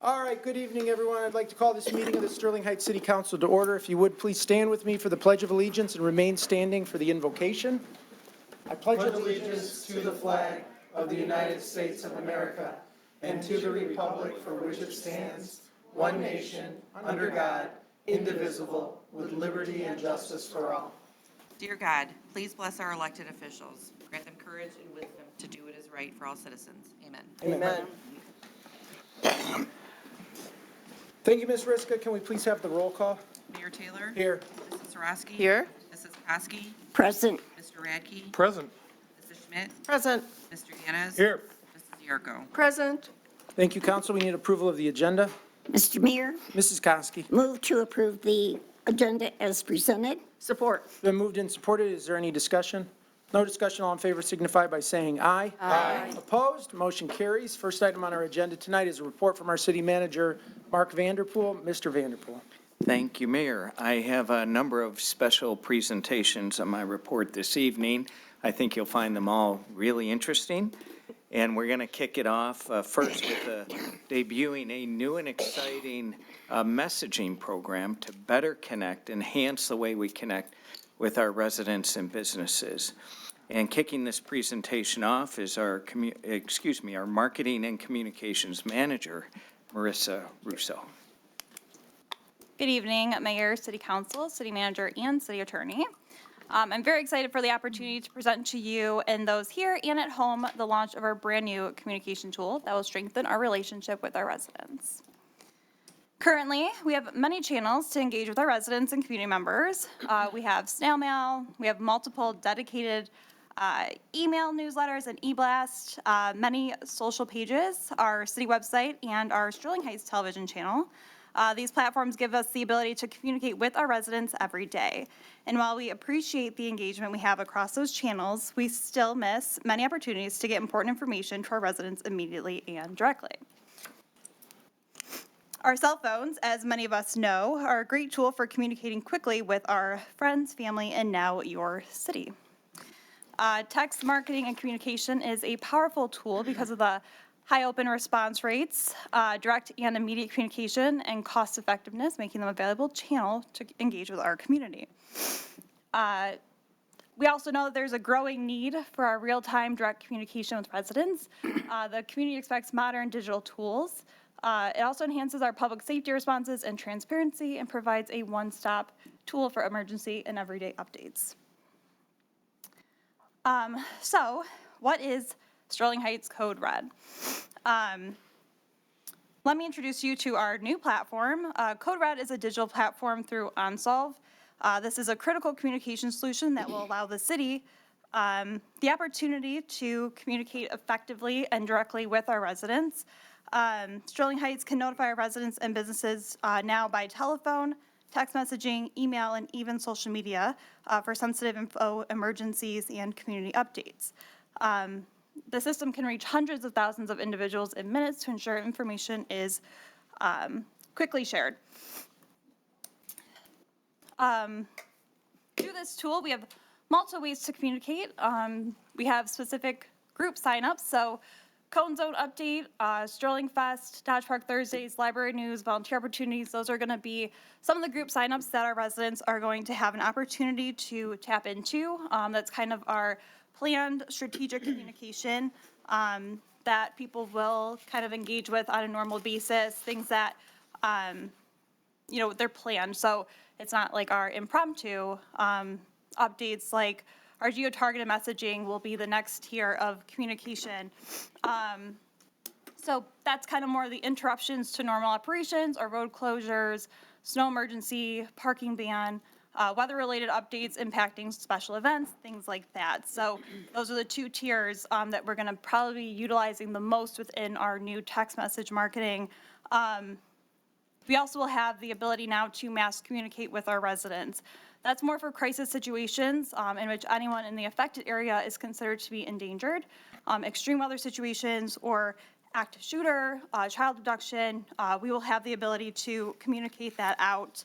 All right, good evening, everyone. I'd like to call this meeting of the Sterling Heights City Council to order. If you would, please stand with me for the Pledge of Allegiance and remain standing for the invocation. I pledge allegiance to the flag of the United States of America and to the republic for which it stands, one nation, under God, indivisible, with liberty and justice for all. Dear God, please bless our elected officials. Grant them courage and wisdom to do what is right for all citizens. Amen. Amen. Thank you, Ms. Riska. Can we please have the roll call? Mayor Taylor? Here. Mrs. Sarowski? Here. Mrs. Koski? Present. Mr. Radke? Present. Mrs. Schmidt? Present. Mr. Yanez? Here. Mrs. Yarko? Present. Thank you, Council. We need approval of the agenda. Mr. Mayor, Mrs. Koski. move to approve the agenda as presented. Support. Been moved and supported. Is there any discussion? No discussion. All in favor signify by saying aye. Aye. Opposed? Motion carries. First item on our agenda tonight is a report from our city manager, Mark Vanderpool. Mr. Vanderpool. Thank you, Mayor. I have a number of special presentations on my report this evening. I think you'll find them all really interesting. And we're going to kick it off first with debuting a new and exciting messaging program to better connect, enhance the way we connect with our residents and businesses. And kicking this presentation off is our marketing and communications manager, Marissa Russo. Good evening, Mayor, City Council, City Manager, and City Attorney. I'm very excited for the opportunity to present to you and those here and at home the launch of our brand new communication tool that will strengthen our relationship with our residents. Currently, we have many channels to engage with our residents and community members. We have snail mail, we have multiple dedicated email newsletters and e-blast, many social pages, our city website, and our Sterling Heights television channel. These platforms give us the ability to communicate with our residents every day. And while we appreciate the engagement we have across those channels, we still miss many opportunities to get important information to our residents immediately and directly. Our cell phones, as many of us know, are a great tool for communicating quickly with our friends, family, and now your city. Text marketing and communication is a powerful tool because of the high open response rates, direct and immediate communication, and cost effectiveness, making them a valuable channel to engage with our community. We also know that there's a growing need for our real-time direct communication with residents. The community expects modern digital tools. It also enhances our public safety responses and transparency and provides a one-stop tool for emergency and everyday updates. So, what is Sterling Heights Code Red? Let me introduce you to our new platform. Code Red is a digital platform through OnSolve. This is a critical communication solution that will allow the city the opportunity to communicate effectively and directly with our residents. Sterling Heights can notify our residents and businesses now by telephone, text messaging, email, and even social media for sensitive info, emergencies, and community updates. The system can reach hundreds of thousands of individuals in minutes to ensure information is quickly shared. Through this tool, we have multiple ways to communicate. We have specific group signups, so Cone Zone Update, Sterling Fest, Dodge Park Thursdays, Library News, Volunteer Opportunities. Those are going to be some of the group signups that our residents are going to have an opportunity to tap into. That's kind of our planned strategic communication that people will kind of engage with on a normal basis, things that, they're planned. So it's not like our impromptu updates, like our geo-targeted messaging will be the next tier of communication. So that's kind of more the interruptions to normal operations or road closures, snow emergency, parking ban, weather-related updates impacting special events, things like that. So those are the two tiers that we're going to probably be utilizing the most within our new text message marketing. We also will have the ability now to mass communicate with our residents. That's more for crisis situations in which anyone in the affected area is considered to be endangered, extreme weather situations, or active shooter, child abduction. We will have the ability to communicate that out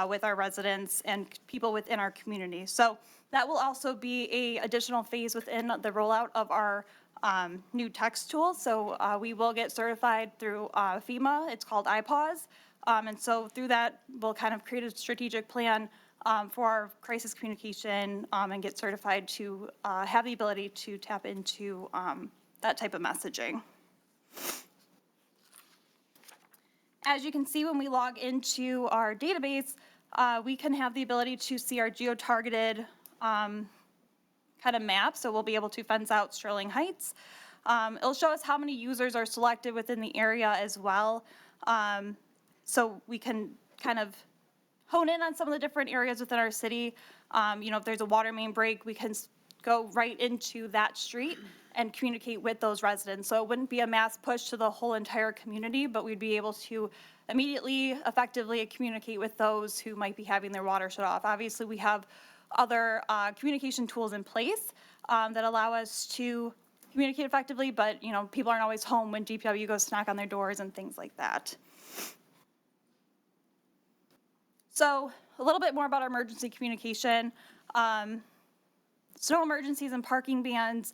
with our residents and people within our community. So that will also be an additional phase within the rollout of our new text tool. So we will get certified through FEMA. It's called IPAWS. And so through that, we'll kind of create a strategic plan for our crisis communication and get certified to have the ability to tap into that type of messaging. As you can see, when we log into our database, we can have the ability to see our geo-targeted kind of map. So we'll be able to fence out Sterling Heights. It'll show us how many users are selected within the area as well. So we can kind of hone in on some of the different areas within our city. If there's a water main break, we can go right into that street and communicate with those residents. So it wouldn't be a mass push to the whole entire community, but we'd be able to immediately, effectively communicate with those who might be having their water shut off. Obviously, we have other communication tools in place that allow us to communicate effectively, but people aren't always home when DPW goes to knock on their doors and things like that. So a little bit more about our emergency communication. Snow emergencies and parking bans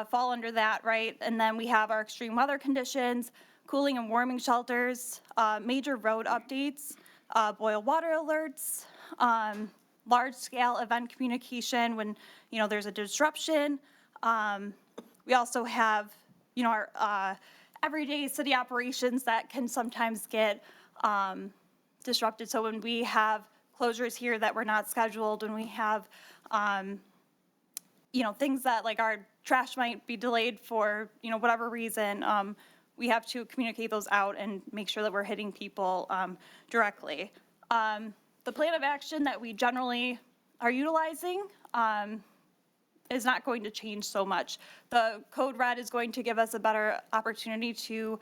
fall under that, right? And then we have our extreme weather conditions, cooling and warming shelters, major road updates, boil water alerts, large-scale event communication when, there's a disruption. We also have, our everyday city operations that can sometimes get disrupted. So when we have closures here that were not scheduled, when we have, things that like our trash might be delayed for, whatever reason, we have to communicate those out and make sure that we're hitting people directly. The plan of action that we generally are utilizing is not going to change so much. The code red is going to give us a better opportunity to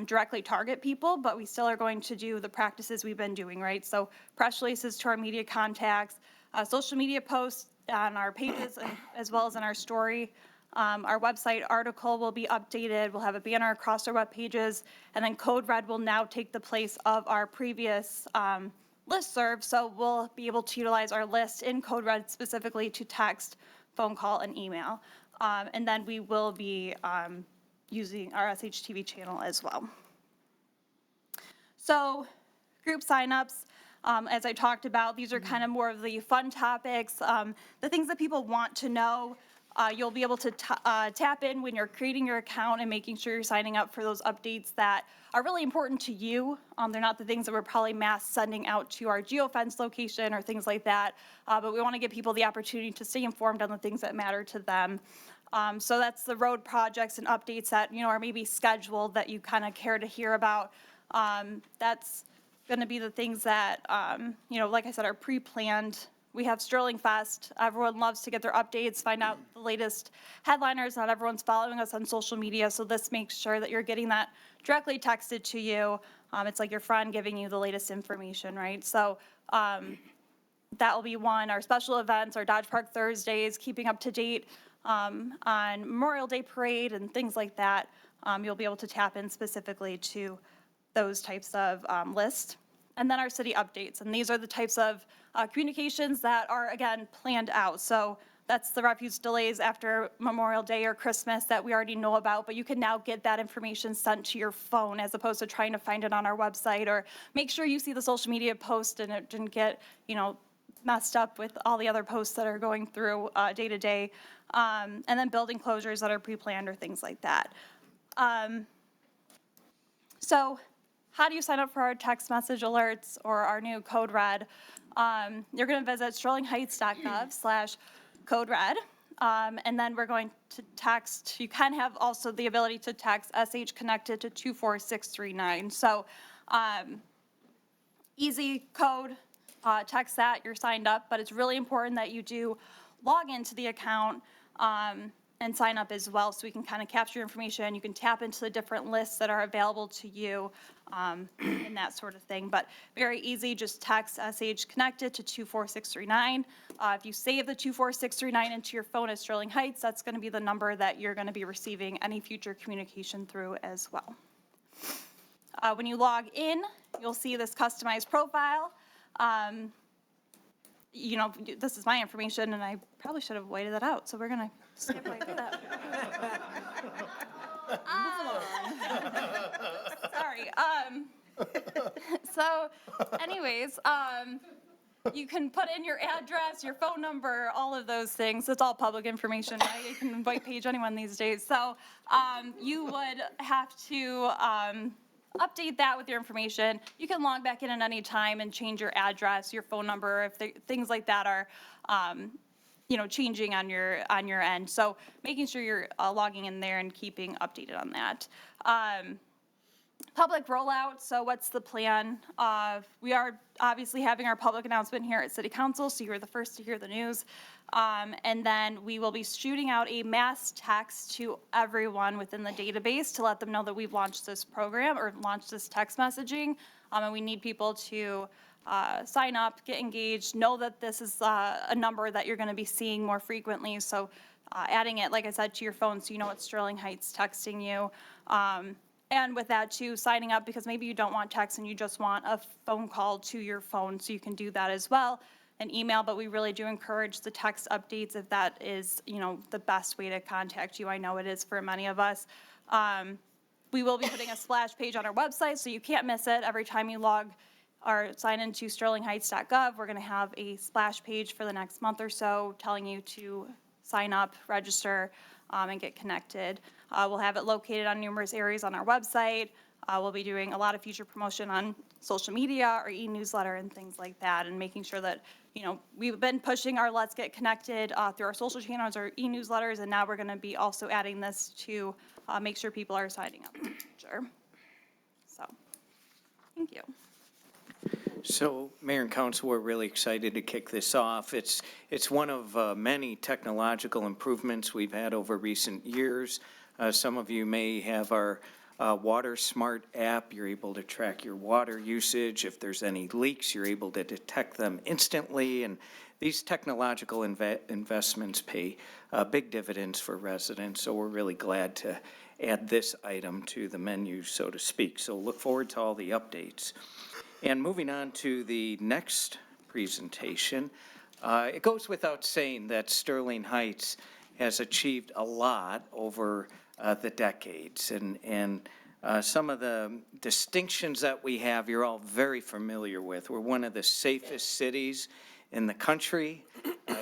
directly target people, but we still are going to do the practices we've been doing, right? So press releases to our media contacts, social media posts on our pages as well as in our story. Our website article will be updated. We'll have a banner across our web pages, and then code red will now take the place of our previous listserv. So we'll be able to utilize our list in code red specifically to text, phone call, and email. And then we will be using our SHTV channel as well. So group signups, as I talked about, these are kind of more of the fun topics, the things that people want to know. You'll be able to tap in when you're creating your account and making sure you're signing up for those updates that are really important to you. They're not the things that we're probably mass sending out to our geofence location or things like that, but we want to give people the opportunity to stay informed on the things that matter to them. So that's the road projects and updates that, are maybe scheduled that you kind of care to hear about. That's going to be the things that, like I said, are pre-planned. We have Sterling Fest. Everyone loves to get their updates, find out the latest headliners. Not everyone's following us on social media, so this makes sure that you're getting that directly texted to you. It's like your friend giving you the latest information, right? So that will be one. Our special events, our Dodge Park Thursdays, keeping up to date on Memorial Day Parade and things like that. You'll be able to tap in specifically to those types of lists. And then our city updates, and these are the types of communications that are, again, planned out. So that's the refuse delays after Memorial Day or Christmas that we already know about, but you can now get that information sent to your phone as opposed to trying to find it on our website, or make sure you see the social media post and it didn't get, messed up with all the other posts that are going through day to day. And then building closures that are pre-planned or things like that. So how do you sign up for our text message alerts or our new code red? You're going to visit sterlingheights.gov/code red. And then we're going to text. You can have also the ability to text SH connected to 24639. So easy code, text that, you're signed up, but it's really important that you do log into the account and sign up as well, so we can kind of capture your information. You can tap into the different lists that are available to you and that sort of thing. But very easy, just text SH connected to 24639. If you save the 24639 into your phone as Sterling Heights, that's going to be the number that you're going to be receiving any future communication through as well. When you log in, you'll see this customized profile. This is my information, and I probably should have waited that out, so we're going to skip right through that. Sorry. So anyways, you can put in your address, your phone number, all of those things. It's all public information, right? You can invite page anyone these days. So you would have to update that with your information. You can log back in at any time and change your address, your phone number, if things like that are changing on your end. So making sure you're logging in there and keeping updated on that. Public rollout, so what's the plan? We are obviously having our public announcement here at City Council, so you're the first to hear the news. And then we will be shooting out a mass text to everyone within the database to let them know that we've launched this program or launched this text messaging. And we need people to sign up, get engaged, know that this is a number that you're going to be seeing more frequently. So adding it, like I said, to your phone so you know it's Sterling Heights texting you. And with that too, signing up because maybe you don't want text and you just want a phone call to your phone, so you can do that as well. An email, but we really do encourage the text updates if that is, the best way to contact you. I know it is for many of us. We will be putting a splash page on our website, so you can't miss it. Every time you log or sign into sterlingheights.gov, we're going to have a splash page for the next month or so telling you to sign up, register, and get connected. We'll have it located on numerous areas on our website. We'll be doing a lot of future promotion on social media or e-newsletter and things like that, and making sure that, we've been pushing our Let's Get Connected through our social channels or e-newsletters, and now we're going to be also adding this to make sure people are signing up in the future. So, thank you. So, Mayor and Council, we're really excited to kick this off. It's one of many technological improvements we've had over recent years. Some of you may have our Water Smart app. You're able to track your water usage. If there's any leaks, you're able to detect them instantly. And these technological investments pay big dividends for residents. So we're really glad to add this item to the menu, so to speak. So look forward to all the updates. And moving on to the next presentation, it goes without saying that Sterling Heights has achieved a lot over the decades. And some of the distinctions that we have, you're all very familiar with. We're one of the safest cities in the country.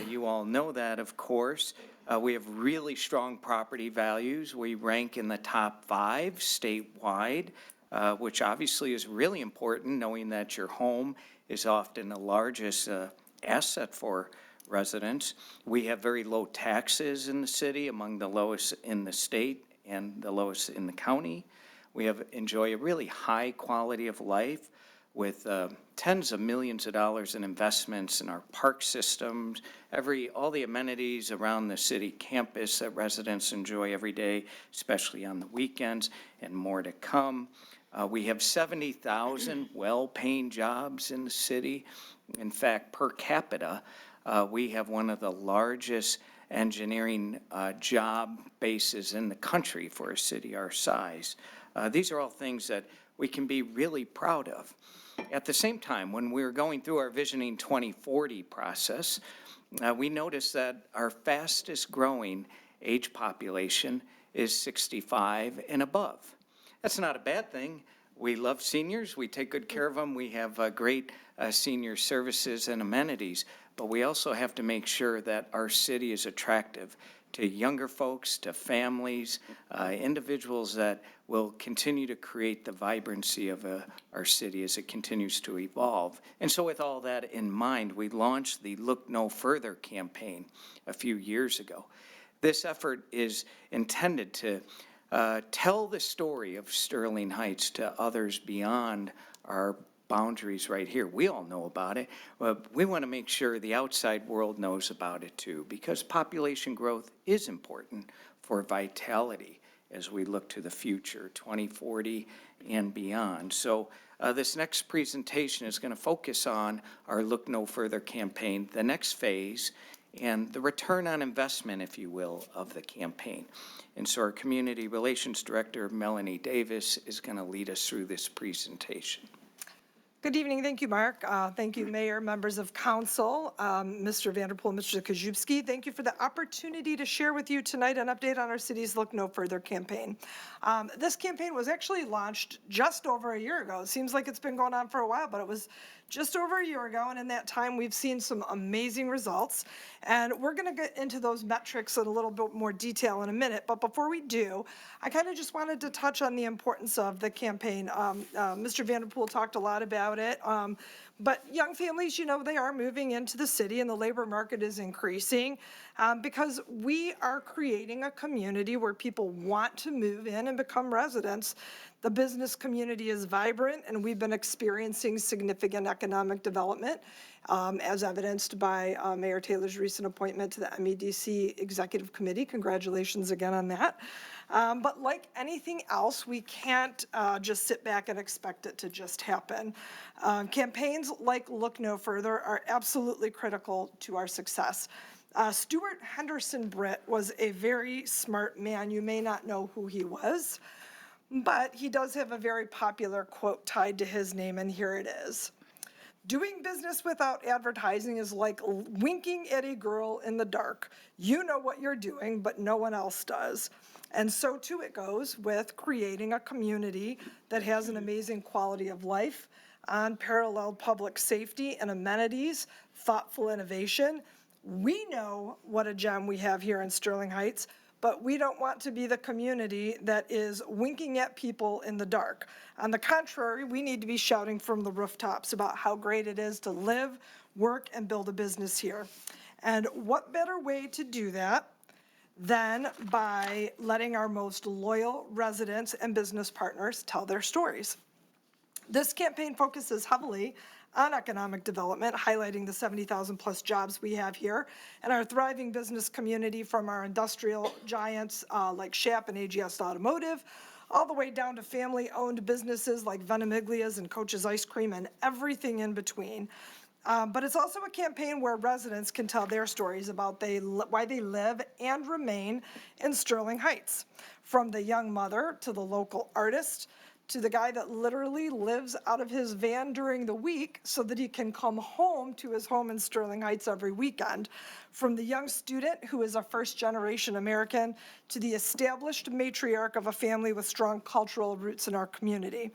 You all know that, of course. We have really strong property values. We rank in the top 5 statewide. Which obviously is really important, knowing that your home is often the largest asset for residents. We have very low taxes in the city, among the lowest in the state and the lowest in the county. We enjoy a really high quality of life with tens of millions of dollars in investments in our park systems, all the amenities around the city campus that residents enjoy every day, especially on the weekends, and more to come. We have 70,000 well-paying jobs in the city. In fact, per capita, we have one of the largest engineering job bases in the country for a city our size. These are all things that we can be really proud of. At the same time, when we were going through our Visioning 2040 process, we noticed that our fastest growing age population is 65 and above. That's not a bad thing. We love seniors. We take good care of them. We have great senior services and amenities. But we also have to make sure that our city is attractive to younger folks, to families, individuals that will continue to create the vibrancy of our city as it continues to evolve. And so with all that in mind, we launched the Look No Further campaign a few years ago. This effort is intended to tell the story of Sterling Heights to others beyond our boundaries right here. We all know about it, but we want to make sure the outside world knows about it too, because population growth is important for vitality as we look to the future, 2040 and beyond. So this next presentation is going to focus on our Look No Further campaign, the next phase, and the return on investment, if you will, of the campaign. And so our Community Relations Director, Melanie Davis, is going to lead us through this presentation. Good evening. Thank you, Mark. Thank you, Mayor, members of council, Mr. Vanderpool, Mr. Kajewski. Thank you for the opportunity to share with you tonight an update on our city's Look No Further campaign. This campaign was actually launched just over a year ago. It seems like it's been going on for a while, but it was just over a year ago, and in that time, we've seen some amazing results. And we're going to get into those metrics in a little bit more detail in a minute. But before we do, I kind of just wanted to touch on the importance of the campaign. Mr. Vanderpool talked a lot about it. But young families, you know, they are moving into the city and the labor market is increasing because we are creating a community where people want to move in and become residents. The business community is vibrant and we've been experiencing significant economic development as evidenced by Mayor Taylor's recent appointment to the MEDC Executive Committee. Congratulations again on that. But like anything else, we can't just sit back and expect it to just happen. Campaigns like Look No Further are absolutely critical to our success. Stuart Henderson Britt was a very smart man. You may not know who he was, but he does have a very popular quote tied to his name, and here it is. Doing business without advertising is like winking at a girl in the dark. You know what you're doing, but no one else does. And so too it goes with creating a community that has an amazing quality of life, unparalleled public safety and amenities, thoughtful innovation. We know what a gem we have here in Sterling Heights, but we don't want to be the community that is winking at people in the dark. On the contrary, we need to be shouting from the rooftops about how great it is to live, work, and build a business here. And what better way to do that than by letting our most loyal residents and business partners tell their stories. This campaign focuses heavily on economic development, highlighting the 70,000 plus jobs we have here and our thriving business community, from our industrial giants like Shap and AGS Automotive, all the way down to family-owned businesses like Venemiglia's and Coach's Ice Cream and everything in between. But it's also a campaign where residents can tell their stories about why they live and remain in Sterling Heights. From the young mother to the local artist to the guy that literally lives out of his van during the week so that he can come home to his home in Sterling Heights every weekend. From the young student who is a first-generation American to the established matriarch of a family with strong cultural roots in our community.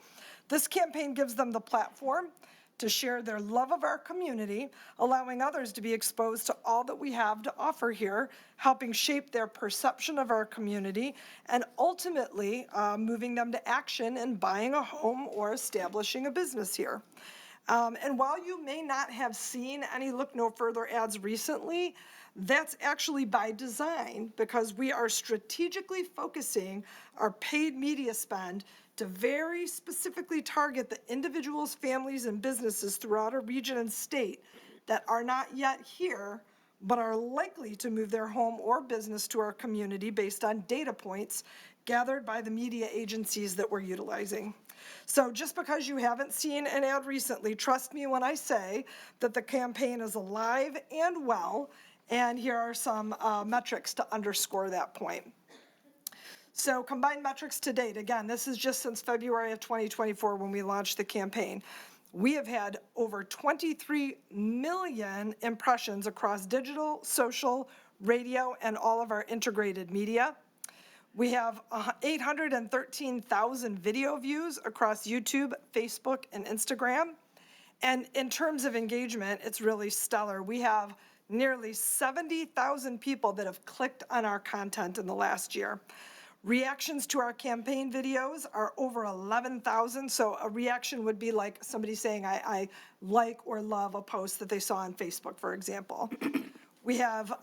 This campaign gives them the platform to share their love of our community, allowing others to be exposed to all that we have to offer here, helping shape their perception of our community, and ultimately moving them to action in buying a home or establishing a business here. And while you may not have seen any Look No Further ads recently, that's actually by design, because we are strategically focusing our paid media spend to very specifically target the individuals, families, and businesses throughout our region and state that are not yet here, but are likely to move their home or business to our community based on data points gathered by the media agencies that we're utilizing. So just because you haven't seen an ad recently, trust me when I say that the campaign is alive and well, and here are some metrics to underscore that point. So combined metrics to date, again, this is just since February of 2024 when we launched the campaign. We have had over 23 million impressions across digital, social, radio, and all of our integrated media. We have 813,000 video views across YouTube, Facebook, and Instagram. And in terms of engagement, it's really stellar. We have nearly 70,000 people that have clicked on our content in the last year. Reactions to our campaign videos are over 11,000. So a reaction would be like somebody saying, I like or love a post that they saw on Facebook, for example. We have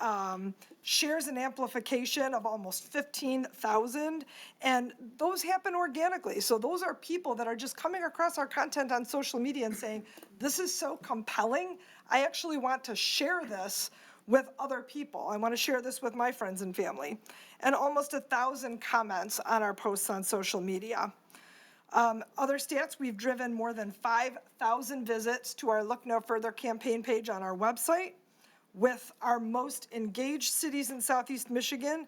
shares and amplification of almost 15,000, and those happen organically. So those are people that are just coming across our content on social media and saying, this is so compelling, I actually want to share this with other people. I want to share this with my friends and family. And almost 1,000 comments on our posts on social media. Other stats, we've driven more than 5,000 visits to our Look No Further campaign page on our website, with our most engaged cities in Southeast Michigan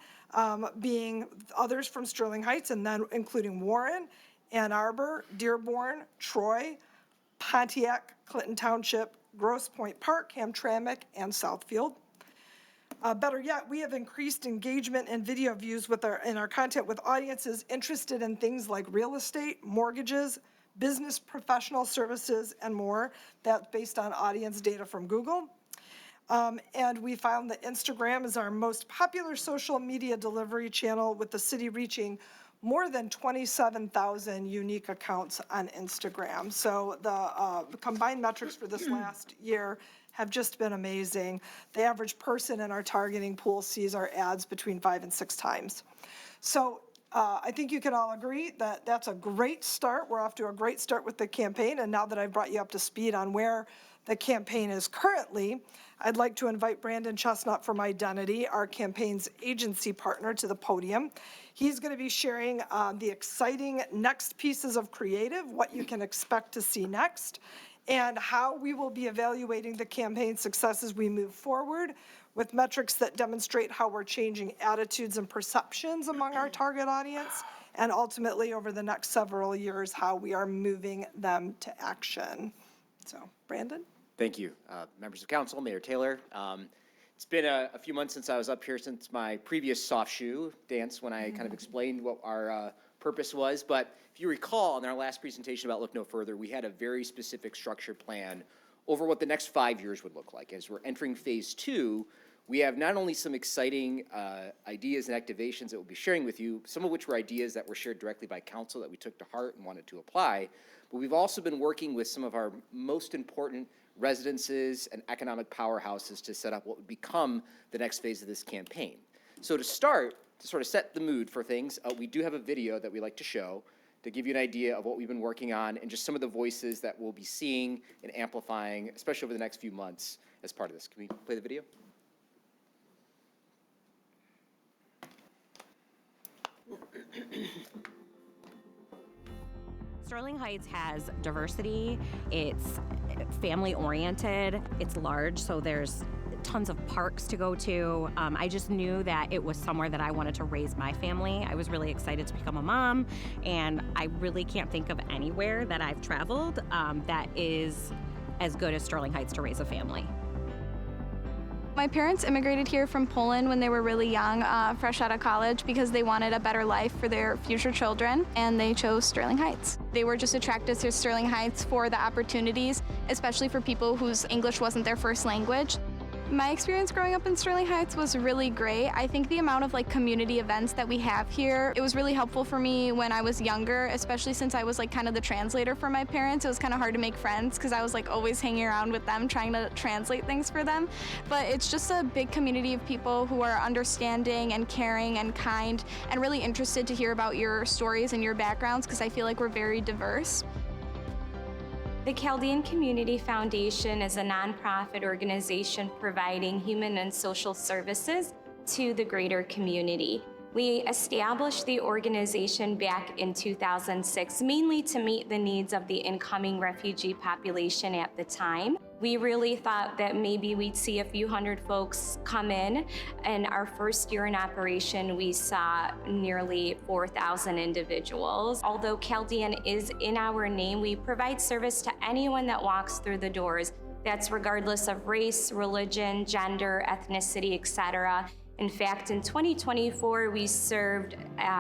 being others from Sterling Heights, and then including Warren, Ann Arbor, Dearborn, Troy, Pontiac, Clinton Township, Grosse Pointe Park, Hamtramck, and Southfield. Better yet, we have increased engagement and video views in our content with audiences interested in things like real estate, mortgages, business professional services, and more. That's based on audience data from Google. And we found that Instagram is our most popular social media delivery channel, with the city reaching more than 27,000 unique accounts on Instagram. So the combined metrics for this last year have just been amazing. The average person in our targeting pool sees our ads between 5 and 6 times. So I think you can all agree that that's a great start. We're off to a great start with the campaign. And now that I've brought you up to speed on where the campaign is currently, I'd like to invite Brandon Chestnut from Identity, our campaign's agency partner, to the podium. He's going to be sharing the exciting next pieces of creative, what you can expect to see next, and how we will be evaluating the campaign's success as we move forward, with metrics that demonstrate how we're changing attitudes and perceptions among our target audience, and ultimately over the next several years, how we are moving them to action. So, Brandon? Thank you. Members of council, Mayor Taylor. It's been a few months since I was up here since my previous soft shoe dance when I kind of explained what our purpose was. But if you recall, in our last presentation about Look No Further, we had a very specific structured plan over what the next 5 years would look like. As we're entering phase 2, we have not only some exciting ideas and activations that we'll be sharing with you, some of which were ideas that were shared directly by council that we took to heart and wanted to apply, but we've also been working with some of our most important residences and economic powerhouses to set up what would become the next phase of this campaign. So to start, to sort of set the mood for things, we do have a video that we like to show to give you an idea of what we've been working on and just some of the voices that we'll be seeing and amplifying, especially over the next few months as part of this. Can we play the video? Sterling Heights has diversity, it's family-oriented, it's large, so there's tons of parks to go to. I just knew that it was somewhere that I wanted to raise my family. I was really excited to become a mom, and I really can't think of anywhere that I've traveled that is as good as Sterling Heights to raise a family. My parents immigrated here from Poland when they were really young, fresh out of college, because they wanted a better life for their future children, and they chose Sterling Heights. They were just attracted to Sterling Heights for the opportunities, especially for people whose English wasn't their first language. My experience growing up in Sterling Heights was really great. I think the amount of community events that we have here, it was really helpful for me when I was younger, especially since I was kind of the translator for my parents. It was kind of hard to make friends because I was always hanging around with them trying to translate things for them. But it's just a big community of people who are understanding and caring and kind and really interested to hear about your stories and your backgrounds, because I feel like we're very diverse. The Chaldean Community Foundation is a nonprofit organization providing human and social services to the greater community. We established the organization back in 2006, mainly to meet the needs of the incoming refugee population at the time. We really thought that maybe we'd see a few hundred folks come in. In our first year in operation, we saw nearly 4,000 individuals. Although Chaldean is in our name, we provide service to anyone that walks through the doors. That's regardless of race, religion, gender, ethnicity, etc. In fact, in 2024, we served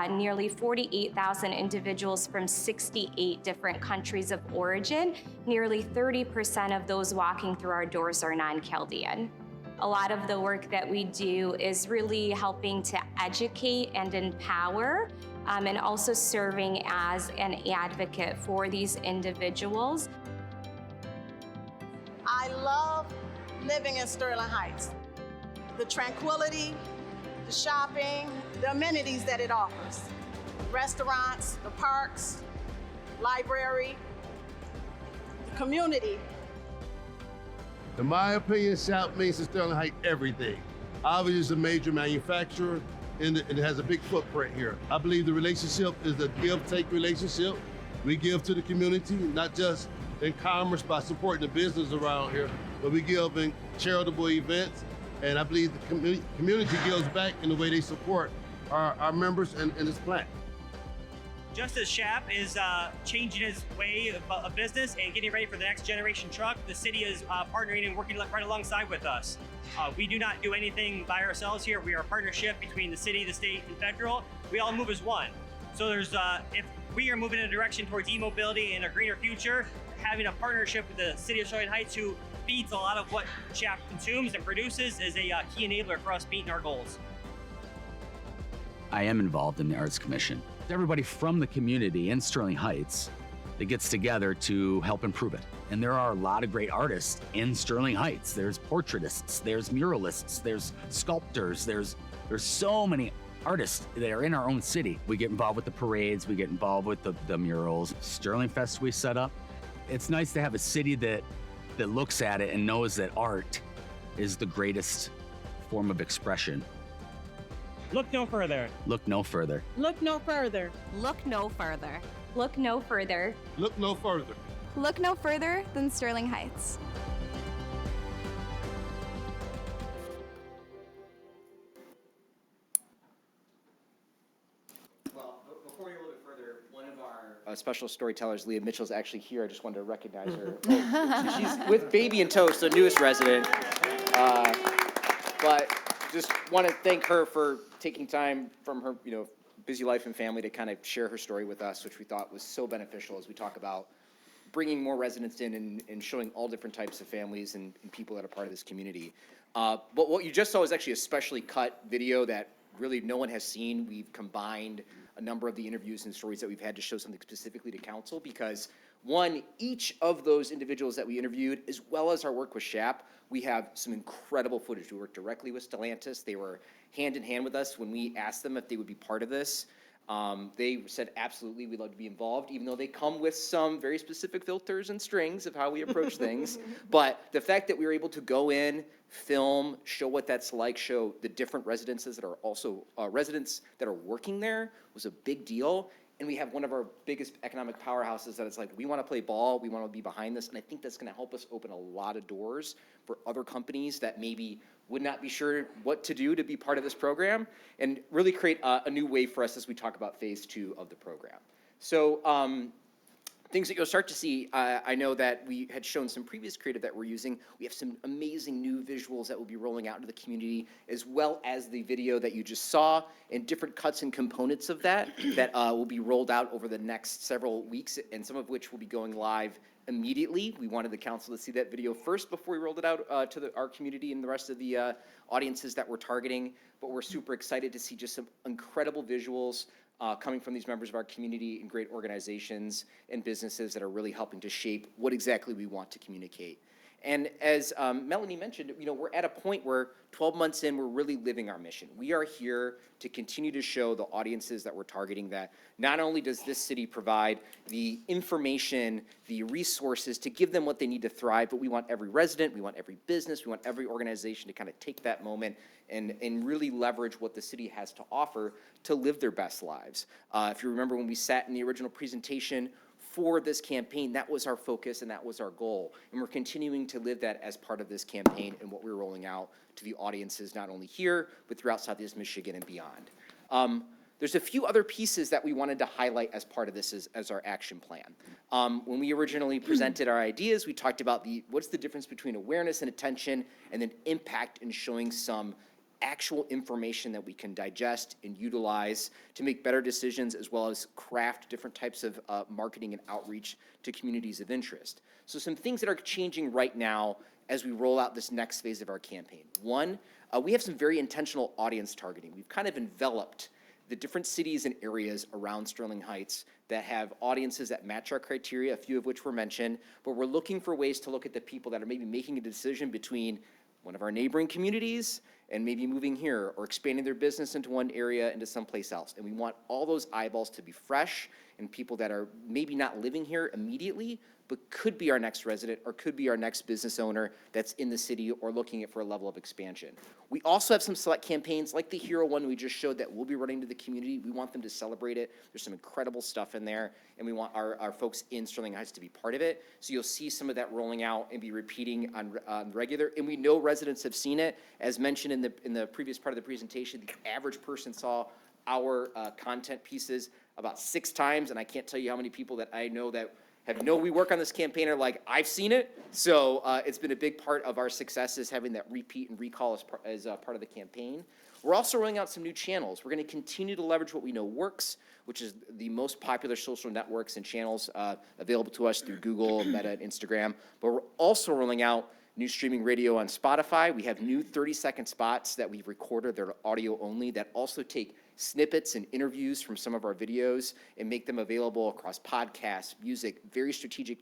nearly 48,000 individuals from 68 different countries of origin. Nearly 30% of those walking through our doors are non-Chaldean. A lot of the work that we do is really helping to educate and empower, and also serving as an advocate for these individuals. I love living in Sterling Heights. The tranquility, the shopping, the amenities that it offers. Restaurants, the parks, library, the community. In my opinion, South Main and Sterling Heights, everything. Obviously, it's a major manufacturer, and it has a big footprint here. I believe the relationship is a give-take relationship. We give to the community, not just in commerce by supporting the business around here, but we give in charitable events. And I believe the community gives back in the way they support our members and this plant. Just as SHAP is changing its way of business and getting ready for the next generation truck, the city is partnering and working right alongside with us. We do not do anything by ourselves here. We are a partnership between the city, the state, and federal. We all move as one. So there's, if we are moving in a direction towards e-mobility and a greener future, having a partnership with the city of Sterling Heights, who feeds a lot of what SHAP consumes and produces, is a key enabler for us meeting our goals. I am involved in the Arts Commission. Everybody from the community in Sterling Heights that gets together to help improve it. And there are a lot of great artists in Sterling Heights. There's portraitists, there's muralists, there's sculptors, there's so many artists that are in our own city. We get involved with the parades, we get involved with the murals. Sterling Fest we set up. It's nice to have a city that looks at it and knows that art is the greatest form of expression. Look no further. Look no further. Look no further. Look no further. Look no further. Look no further. Look no further than Sterling Heights. Well, before we go a little bit further, one of our special storytellers, Leah Mitchell, is actually here. I just wanted to recognize her. Oh, she's with Baby and Toast, the newest resident. But just want to thank her for taking time from her, busy life and family to kind of share her story with us, which we thought was so beneficial as we talk about bringing more residents in and showing all different types of families and people that are part of this community. But what you just saw is actually a specially cut video that really no one has seen. We've combined a number of the interviews and stories that we've had to show something specifically to council because, one, each of those individuals that we interviewed, as well as our work with SHAP, we have some incredible footage. We worked directly with Stellantis. They were hand in hand with us when we asked them if they would be part of this. They said, absolutely, we'd love to be involved, even though they come with some very specific filters and strings of how we approach things. But the fact that we were able to go in, film, show what that's like, show the different residences that are also residents that are working there was a big deal. And we have one of our biggest economic powerhouses that it's like, we want to play ball, we want to be behind this. And I think that's going to help us open a lot of doors for other companies that maybe would not be sure what to do to be part of this program and really create a new way for us as we talk about phase 2 of the program. So things that you'll start to see, I know that we had shown some previous creative that we're using. We have some amazing new visuals that will be rolling out into the community, as well as the video that you just saw and different cuts and components of that will be rolled out over the next several weeks, and some of which will be going live immediately. We wanted the council to see that video first before we rolled it out to our community and the rest of the audiences that we're targeting, but we're super excited to see just some incredible visuals coming from these members of our community and great organizations and businesses that are really helping to shape what exactly we want to communicate. And as Melanie mentioned, we're at a point where 12 months in, we're really living our mission. We are here to continue to show the audiences that we're targeting that not only does this city provide the information, the resources to give them what they need to thrive, but we want every resident, we want every business, we want every organization to kind of take that moment and really leverage what the city has to offer to live their best lives. If you remember when we sat in the original presentation for this campaign, that was our focus and that was our goal. And we're continuing to live that as part of this campaign and what we're rolling out to the audiences, not only here, but throughout Southeast Michigan and beyond. There's a few other pieces that we wanted to highlight as part of this as our action plan. When we originally presented our ideas, we talked about what's the difference between awareness and attention, and then impact in showing some actual information that we can digest and utilize to make better decisions, as well as craft different types of marketing and outreach to communities of interest. So some things that are changing right now as we roll out this next phase of our campaign. One, we have some very intentional audience targeting. We've kind of enveloped the different cities and areas around Sterling Heights that have audiences that match our criteria, a few of which were mentioned, but we're looking for ways to look at the people that are maybe making a decision between one of our neighboring communities and maybe moving here or expanding their business into one area into someplace else. And we want all those eyeballs to be fresh and people that are maybe not living here immediately, but could be our next resident or could be our next business owner that's in the city or looking at for a level of expansion. We also have some select campaigns like the Hero one we just showed that we'll be running to the community. We want them to celebrate it. There's some incredible stuff in there, and we want our folks in Sterling Heights to be part of it. So you'll see some of that rolling out and be repeating on regular, and we know residents have seen it. As mentioned in the previous part of the presentation, the average person saw our content pieces about 6 times, and I can't tell you how many people that I know that we work on this campaign are like, I've seen it. So it's been a big part of our success is having that repeat and recall as part of the campaign. We're also rolling out some new channels. We're going to continue to leverage what we know works, which is the most popular social networks and channels available to us through Google, Meta, and Instagram. But we're also rolling out new streaming radio on Spotify. We have new 30-second spots that we've recorded that are audio only that also take snippets and interviews from some of our videos and make them available across podcasts, music, very strategic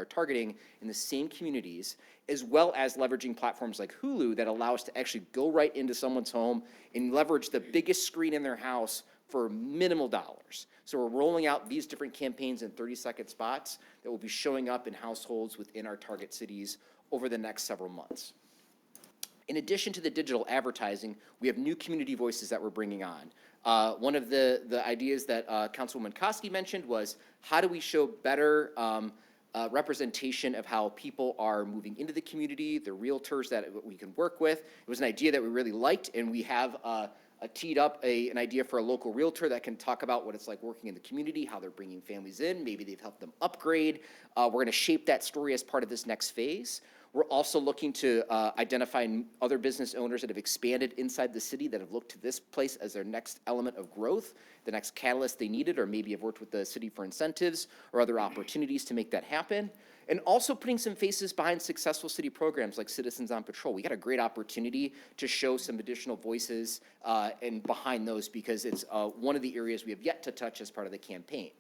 targeting in the same communities, as well as leveraging platforms like Hulu that allow us to actually go right into someone's home and leverage the biggest screen in their house for minimal dollars. So we're rolling out these different campaigns in 30-second spots that will be showing up in households within our target cities over the next several months. In addition to the digital advertising, we have new community voices that we're bringing on. One of the ideas that Councilwoman Koski mentioned was how do we show better representation of how people are moving into the community, the realtors that we can work with. It was an idea that we really liked, and we have teed up an idea for a local realtor that can talk about what it's like working in the community, how they're bringing families in, maybe they've helped them upgrade. We're going to shape that story as part of this next phase. We're also looking to identify other business owners that have expanded inside the city that have looked to this place as their next element of growth, the next catalyst they needed, or maybe have worked with the city for incentives or other opportunities to make that happen. And also putting some faces behind successful city programs like Citizens on Patrol. We got a great opportunity to show some additional voices and behind those because it's one of the areas we have yet to touch as part of the campaign.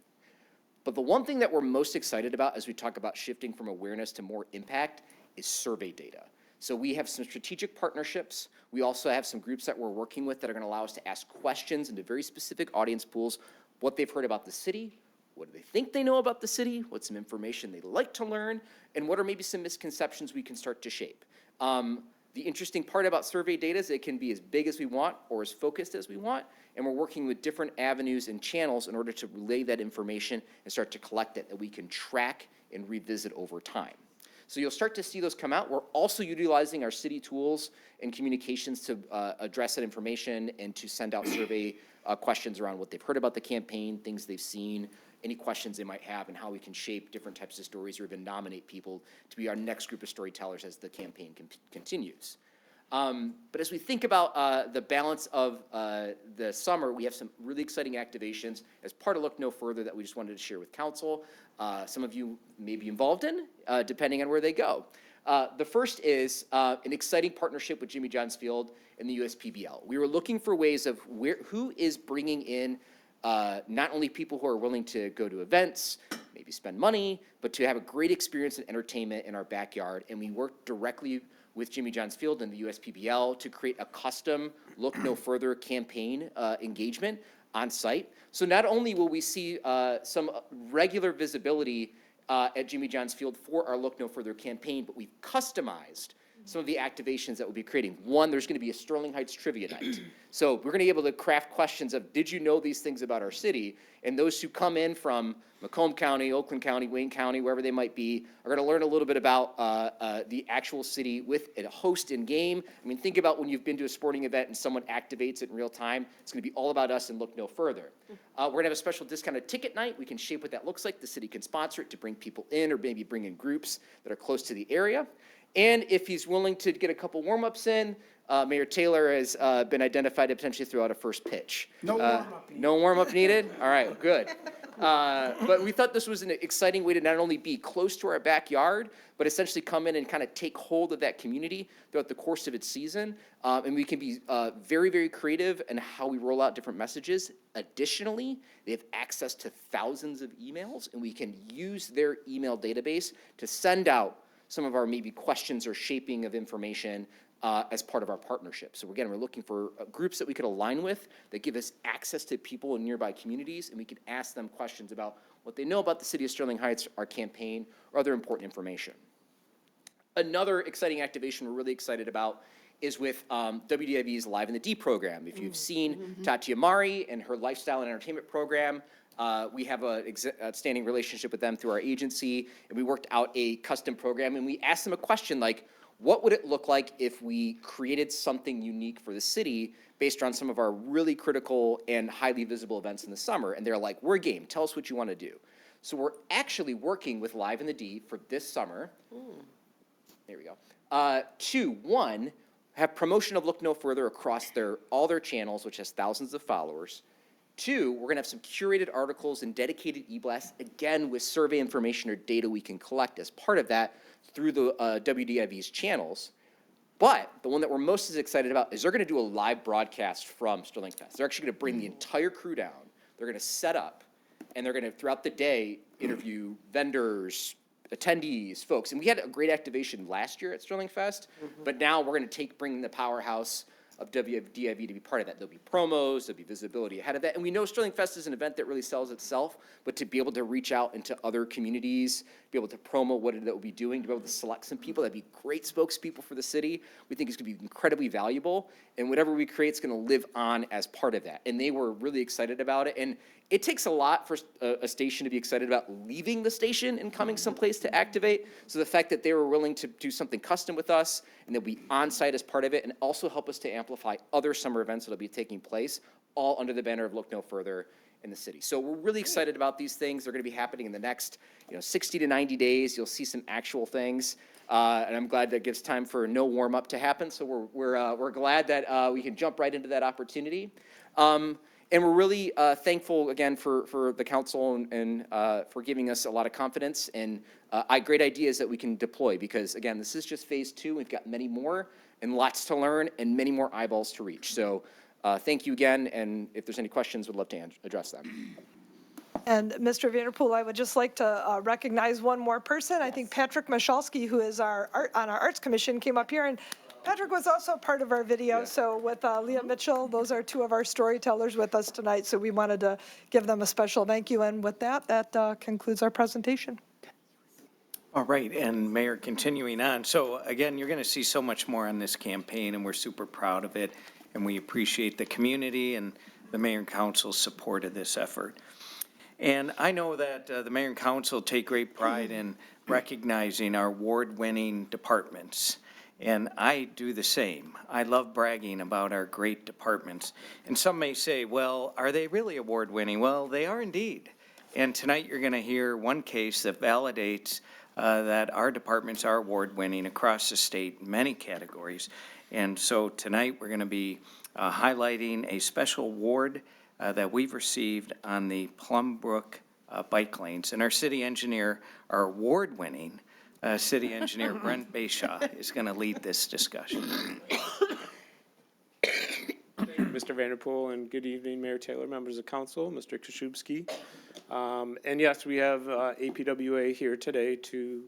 But the one thing that we're most excited about as we talk about shifting from awareness to more impact is survey data. So we have some strategic partnerships. We also have some groups that we're working with that are going to allow us to ask questions into very specific audience pools, what they've heard about the city, what do they think they know about the city, what's some information they'd like to learn, and what are maybe some misconceptions we can start to shape. The interesting part about survey data is it can be as big as we want or as focused as we want, and we're working with different avenues and channels in order to relay that information and start to collect it that we can track and revisit over time. So you'll start to see those come out. We're also utilizing our city tools and communications to address that information and to send out survey questions around what they've heard about the campaign, things they've seen, any questions they might have, and how we can shape different types of stories or even nominate people to be our next group of storytellers as the campaign continues. But as we think about the balance of the summer, we have some really exciting activations as part of Look No Further that we just wanted to share with council. Some of you may be involved in, depending on where they go. The first is an exciting partnership with Jimmy John's Field and the USPBL. We were looking for ways of who is bringing in not only people who are willing to go to events, maybe spend money, but to have a great experience and entertainment in our backyard. And we worked directly with Jimmy John's Field and the USPBL to create a custom Look No Further campaign engagement on site. So not only will we see some regular visibility at Jimmy John's Field for our Look No Further campaign, but we've customized some of the activations that we'll be creating. One, there's going to be a Sterling Heights trivia night. So we're going to be able to craft questions of, did you know these things about our city? And those who come in from Macomb County, Oakland County, Wayne County, wherever they might be, are going to learn a little bit about the actual city with a host in game. I mean, think about when you've been to a sporting event and someone activates it in real time. It's going to be all about us and Look No Further. We're going to have a special discounted ticket night. We can shape what that looks like. The city can sponsor it to bring people in or maybe bring in groups that are close to the area. And if he's willing to get a couple warm-ups in, Mayor Taylor has been identified to potentially throw out a first pitch. No warm-up needed. No warm-up needed? All right, good. But we thought this was an exciting way to not only be close to our backyard, but essentially come in and kind of take hold of that community throughout the course of its season. And we can be very, very creative in how we roll out different messages. Additionally, they have access to thousands of emails, and we can use their email database to send out some of our maybe questions or shaping of information as part of our partnership. So again, we're looking for groups that we could align with that give us access to people in nearby communities, and we can ask them questions about what they know about the city of Sterling Heights, our campaign, or other important information. Another exciting activation we're really excited about is with WDIV's Live in the D program. If you've seen Tati Amari and her lifestyle and entertainment program, we have an outstanding relationship with them through our agency, and we worked out a custom program, and we asked them a question like, what would it look like if we created something unique for the city based on some of our really critical and highly visible events in the summer? And they're like, we're game, tell us what you want to do. So we're actually working with Live in the D for this summer. There we go. One, have promotion of Look No Further across all their channels, which has thousands of followers. Two, we're gonna have some curated articles and dedicated e-blasts, again, with survey information or data we can collect as part of that through the WDIV's channels. But the one that we're most excited about is they're gonna do a live broadcast from Sterling Fest. They're actually gonna bring the entire crew down. They're gonna set up, and they're gonna, throughout the day, interview vendors, attendees, folks. And we had a great activation last year at Sterling Fest, but now we're gonna bring the powerhouse of WDIV to be part of that. There'll be promos, there'll be visibility ahead of that. And we know Sterling Fest is an event that really sells itself, but to be able to reach out into other communities, be able to promo what it will be doing, to be able to select some people that'd be great spokespeople for the city, we think is gonna be incredibly valuable. And whatever we create is gonna live on as part of that. And they were really excited about it. And it takes a lot for a station to be excited about leaving the station and coming someplace to activate. So the fact that they were willing to do something custom with us and they'll be on site as part of it and also help us to amplify other summer events that'll be taking place, all under the banner of Look No Further in the city. So we're really excited about these things. They're gonna be happening in the next 60 to 90 days. You'll see some actual things. And I'm glad that gives time for no warm up to happen. So we're glad that we can jump right into that opportunity. And we're really thankful, again, for the council and for giving us a lot of confidence and great ideas that we can deploy because, again, this is just phase 2. We've got many more and lots to learn and many more eyeballs to reach. So thank you again, and if there's any questions, we'd love to address them. And Mr. Vanderpool, I would just like to recognize one more person. I think Patrick Michalski, who is on our Arts Commission, came up here, and Patrick was also part of our video. So with Leah Mitchell, those are two of our storytellers with us tonight. So we wanted to give them a special thank you. And with that, that concludes our presentation. All right, and Mayor, continuing on. So again, you're going to see so much more on this campaign, and we're super proud of it. And we appreciate the community and the mayor and council's support of this effort. And I know that the mayor and council take great pride in recognizing our award-winning departments. And I do the same. I love bragging about our great departments. And some may say, well, are they really award-winning? Well, they are indeed. And tonight you're going to hear one case that validates that our departments are award-winning across the state in many categories. And so tonight we're going to be highlighting a special award that we've received on the Plumbrook bike lanes. And our city engineer, our award-winning city engineer Brent Bayshaw is going to lead this discussion. Thank you, Mr. Vanderpool, and good evening, Mayor Taylor, members of council, Mr. Koszubski. And yes, we have APWA here today to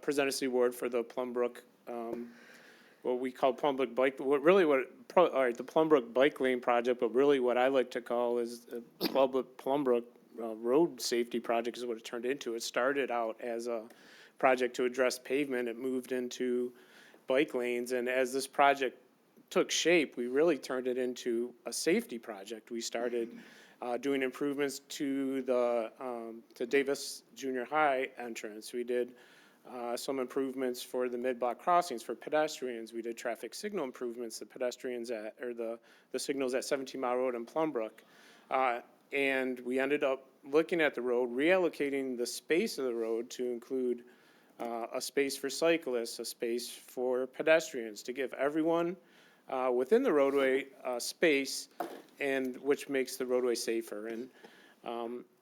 present us the award for the Plumbrook, what we call Plumbrook Bike, the Plumbrook Bike Lane Project, but really what I like to call is the Plumbrook Road Safety Project is what it turned into. It started out as a project to address pavement. It moved into bike lanes, and as this project took shape, we really turned it into a safety project. We started doing improvements to the to Davis Junior High entrance. We did some improvements for the mid-block crossings for pedestrians. We did traffic signal improvements, the pedestrians the signals at 17 Mile Road and Plumbrook. And we ended up looking at the road, reallocating the space of the road to include a space for cyclists, a space for pedestrians, to give everyone within the roadway space, and which makes the roadway safer. And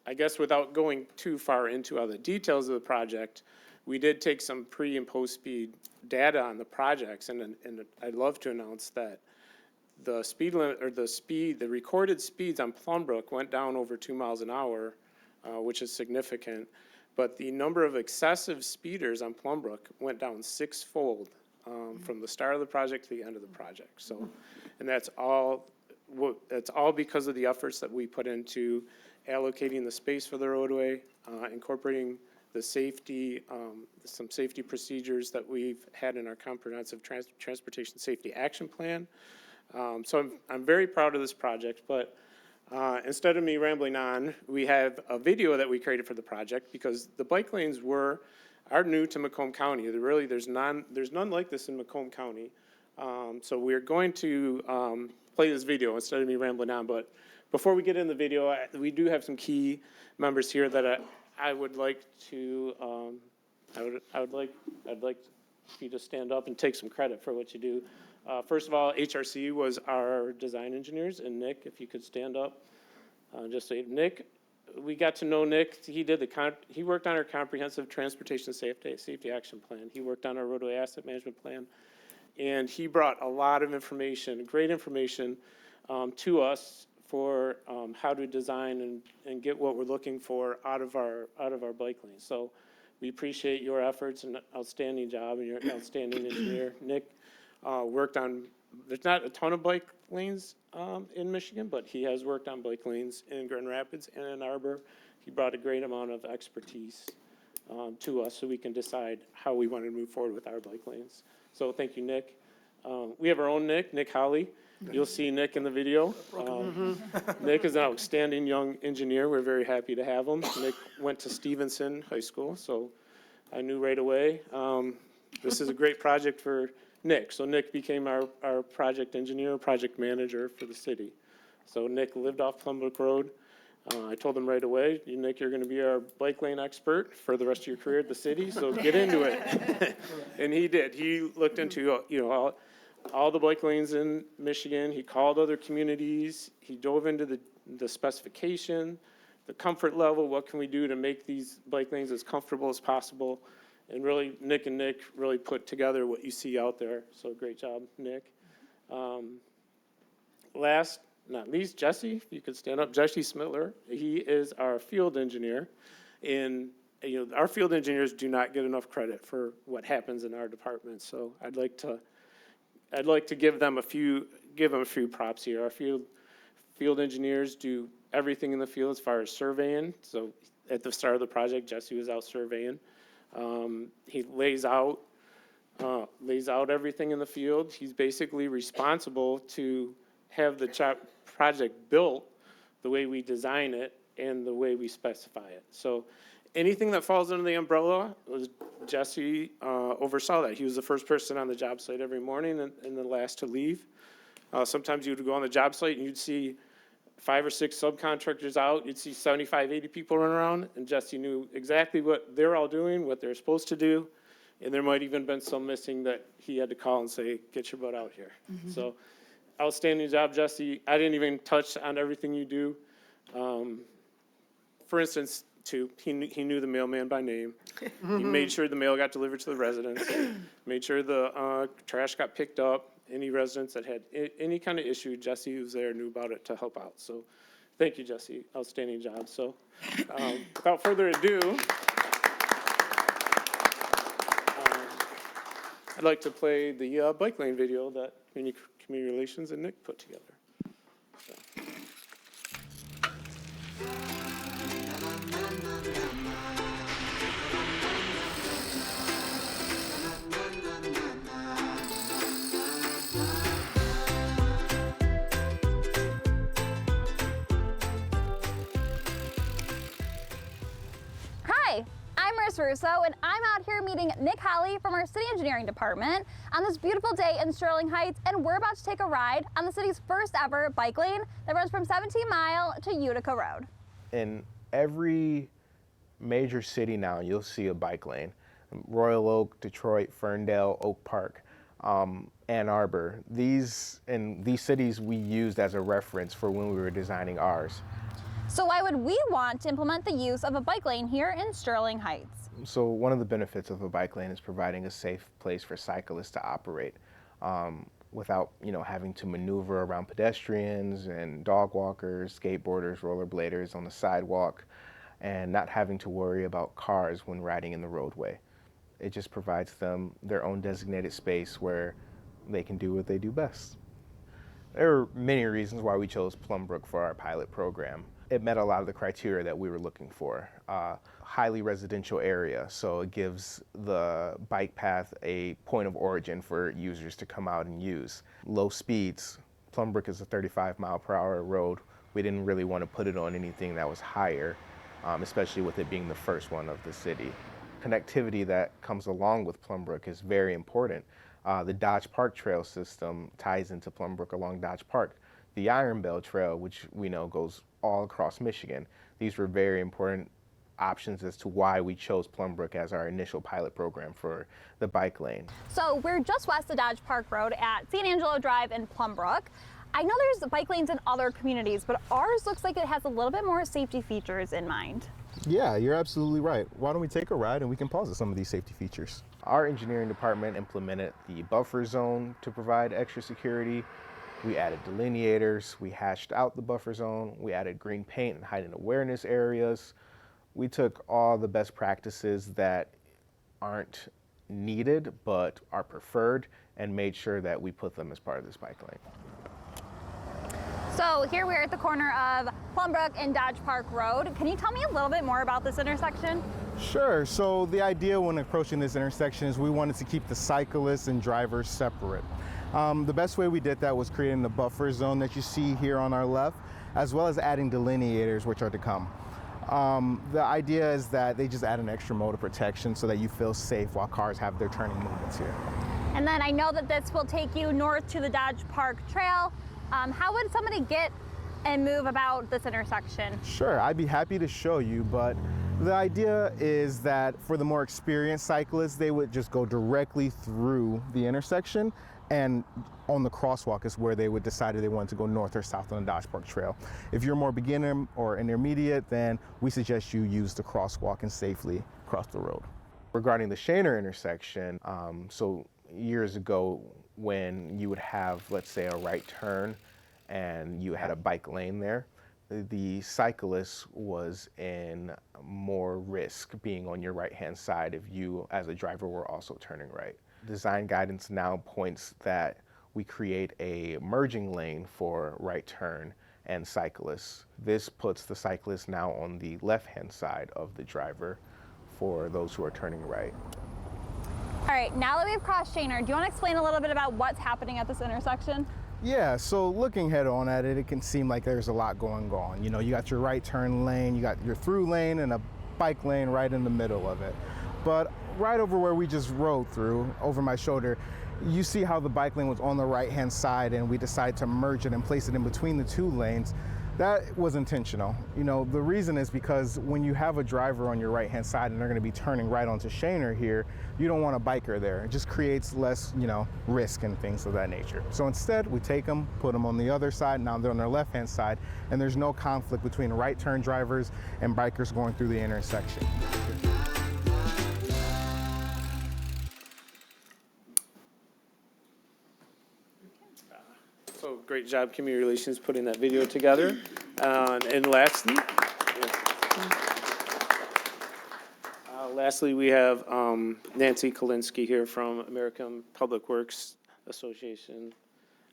I guess without going too far into all the details of the project, we did take some pre and post speed data on the projects, and I'd love to announce that the speed limit, or the recorded speeds on Plumbrook went down over 2 miles an hour, which is significant. But the number of excessive speeders on Plumbrook went down 6-fold from the start of the project to the end of the project. So, and that's all because of the efforts that we put into allocating the space for the roadway, incorporating the safety, some safety procedures that we've had in our comprehensive transportation safety action plan. So I'm very proud of this project, but Instead of me rambling on, we have a video that we created for the project because the bike lanes are new to Macomb County. There's none like this in Macomb County. So we're going to play this video instead of me rambling on. But before we get in the video, we do have some key members here that I would like to. I'd like you to stand up and take some credit for what you do. First of all, HRC was our design engineers, and Nick, if you could stand up, just say, Nick, we got to know Nick. He worked on our comprehensive transportation safety action plan. He worked on our roadway asset management plan, and he brought a lot of information, great information, to us for how to design and get what we're looking for out of our bike lanes. So we appreciate your efforts and outstanding job, and you're an outstanding engineer. Nick worked on, there's not a ton of bike lanes in Michigan, but he has worked on bike lanes in Grand Rapids and Ann Arbor. He brought a great amount of expertise to us so we can decide how we want to move forward with our bike lanes. So thank you, Nick. We have our own Nick Holly. You'll see Nick in the video. Nick is an outstanding young engineer. We're very happy to have him. Nick went to Stevenson High School, so I knew right away. This is a great project for Nick. So Nick became our project engineer, project manager for the city. So Nick lived off Plum Brook Road. I told him right away, Nick, you're going to be our bike lane expert for the rest of your career at the city, so get into it. And he did. He looked into all the bike lanes in Michigan. He called other communities. He dove into the specification, the comfort level. What can we do to make these bike lanes as comfortable as possible? And really, Nick really put together what you see out there. So great job, Nick. Last, not least, Jesse, if you could stand up. Jesse Smitler, he is our field engineer. And our field engineers do not get enough credit for what happens in our department. So I'd like to give them a few props here. Our field engineers do everything in the field as far as surveying. So at the start of the project, Jesse was out surveying. He lays out everything in the field. He's basically responsible to have the project built the way we design it and the way we specify it. So anything that falls under the umbrella, Jesse oversaw that. He was the first person on the job site every morning and the last to leave. Sometimes you would go on the job site and you'd see 5 or 6 subcontractors out. You'd see 75, 80 people run around, and Jesse knew exactly what they're all doing, what they're supposed to do, and there might even been some missing that he had to call and say, get your butt out here. So outstanding job, Jesse. I didn't even touch on everything you do. For instance, he knew the mailman by name. He made sure the mail got delivered to the residents, made sure the trash got picked up. Any residents that had any kind of issue, Jesse was there, knew about it to help out. So thank you, Jesse. Outstanding job. So without further ado, I'd like to play the bike lane video that Community Relations and Nick put together. So. Hi, I'm Maris Russo, and I'm out here meeting Nick Holly from our city engineering department on this beautiful day in Sterling Heights, and we're about to take a ride on the city's first ever bike lane that runs from 17 Mile to Utica Road. In every major city now, you'll see a bike lane. Royal Oak, Detroit, Ferndale, Oak Park, Ann Arbor. These cities we used as a reference for when we were designing ours. So why would we want to implement the use of a bike lane here in Sterling Heights? So one of the benefits of a bike lane is providing a safe place for cyclists to operate without, having to maneuver around pedestrians and dog walkers, skateboarders, rollerbladers on the sidewalk, and not having to worry about cars when riding in the roadway. It just provides them their own designated space where they can do what they do best. There are many reasons why we chose Plum Brook for our pilot program. It met a lot of the criteria that we were looking for. Highly residential area, so it gives the bike path a point of origin for users to come out and use. Low speeds. Plum Brook is a 35-mile-per-hour road We didn't really want to put it on anything that was higher, especially with it being the first one of the city. Connectivity that comes along with Plumbrook is very important. The Dodge Park Trail system ties into Plumbrook along Dodge Park. The Iron Bell Trail, which we know goes all across Michigan. These were very important options as to why we chose Plumbrook as our initial pilot program for the bike lane. So we're just west of Dodge Park Road at San Angelo Drive in Plumbrook. I know there's bike lanes in other communities, but ours looks like it has a little bit more safety features in mind. Yeah, you're absolutely right. Why don't we take a ride and we can pause at some of these safety features? Our engineering department implemented the buffer zone to provide extra security. We added delineators, we hashed out the buffer zone, we added green paint and heightened awareness areas. We took all the best practices that aren't needed but are preferred and made sure that we put them as part of this bike lane. So here we are at the corner of Plumbrook and Dodge Park Road. Can you tell me a little bit more about this intersection? Sure. So the idea when approaching this intersection is we wanted to keep the cyclists and drivers separate. The best way we did that was creating the buffer zone that you see here on our left, as well as adding delineators, which are to come. The idea is that they just add an extra mode of protection so that you feel safe while cars have their turning movements here. And then I know that this will take you north to the Dodge Park Trail. How would somebody get and move about this intersection? Sure, I'd be happy to show you, but the idea is that for the more experienced cyclists, they would just go directly through the intersection, and on the crosswalk is where they would decide if they wanted to go north or south on the Dodge Park Trail. If you're more beginner or intermediate, then we suggest you use the crosswalk and safely cross the road. Regarding the Shaner intersection, so years ago when you would have, let's say, a right turn and you had a bike lane there, the cyclist was in more risk being on your right-hand side if you, as a driver, were also turning right. Design guidance now points that we create a merging lane for right turn and cyclists. This puts the cyclist now on the left-hand side of the driver for those who are turning right. All right, now that we've crossed Shaner, do you want to explain a little bit about what's happening at this intersection? Yeah, so looking head on at it, it can seem like there's a lot going on. You know, you got your right turn lane, you got your through lane, and a bike lane right in the middle of it. But right over where we just rode through, over my shoulder, you see how the bike lane was on the right-hand side and we decided to merge it and place it in between the two lanes. That was intentional. You know, the reason is because when you have a driver on your right-hand side and they're going to be turning right onto Shaner here, you don't want a biker there. It just creates less, you know, risk and things of that nature. So instead, we take them, put them on the other side, now they're on their left-hand side, and there's no conflict between right turn drivers and bikers going through the intersection. So great job, Community Relations, putting that video together. And lastly, we have Nancy Kalinsky here from American Public Works Association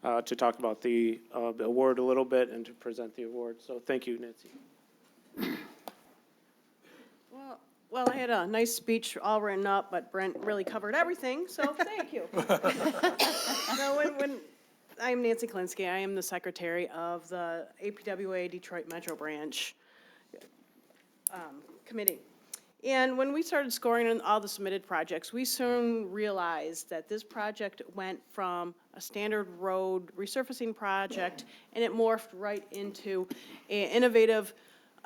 to talk about the award a little bit and to present the award. So thank you, Nancy. Well, I had a nice speech all written up, but Brent really covered everything, so thank you. So I'm Nancy Kalinsky. I am the secretary of the APWA Detroit Metro Branch committee. And when we started scoring on all the submitted projects, we soon realized that this project went from a standard road resurfacing project, and it morphed right into an innovative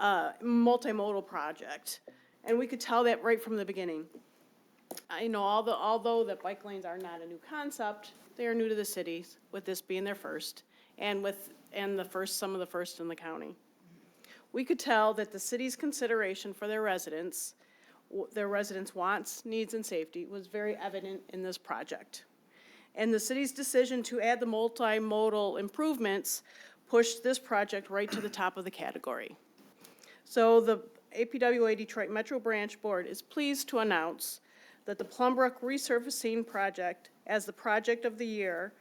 multimodal project. And we could tell that right from the beginning. I know although the bike lanes are not a new concept, they are new to the city, with this being their first, and some of the first in the county. We could tell that the city's consideration for their residents' wants, needs, and safety was very evident in this project. And the city's decision to add the multimodal improvements pushed this project right to the top of the category. So the APWA Detroit Metro Branch Board is pleased to announce that the Plumbrook resurfacing project as the project of the year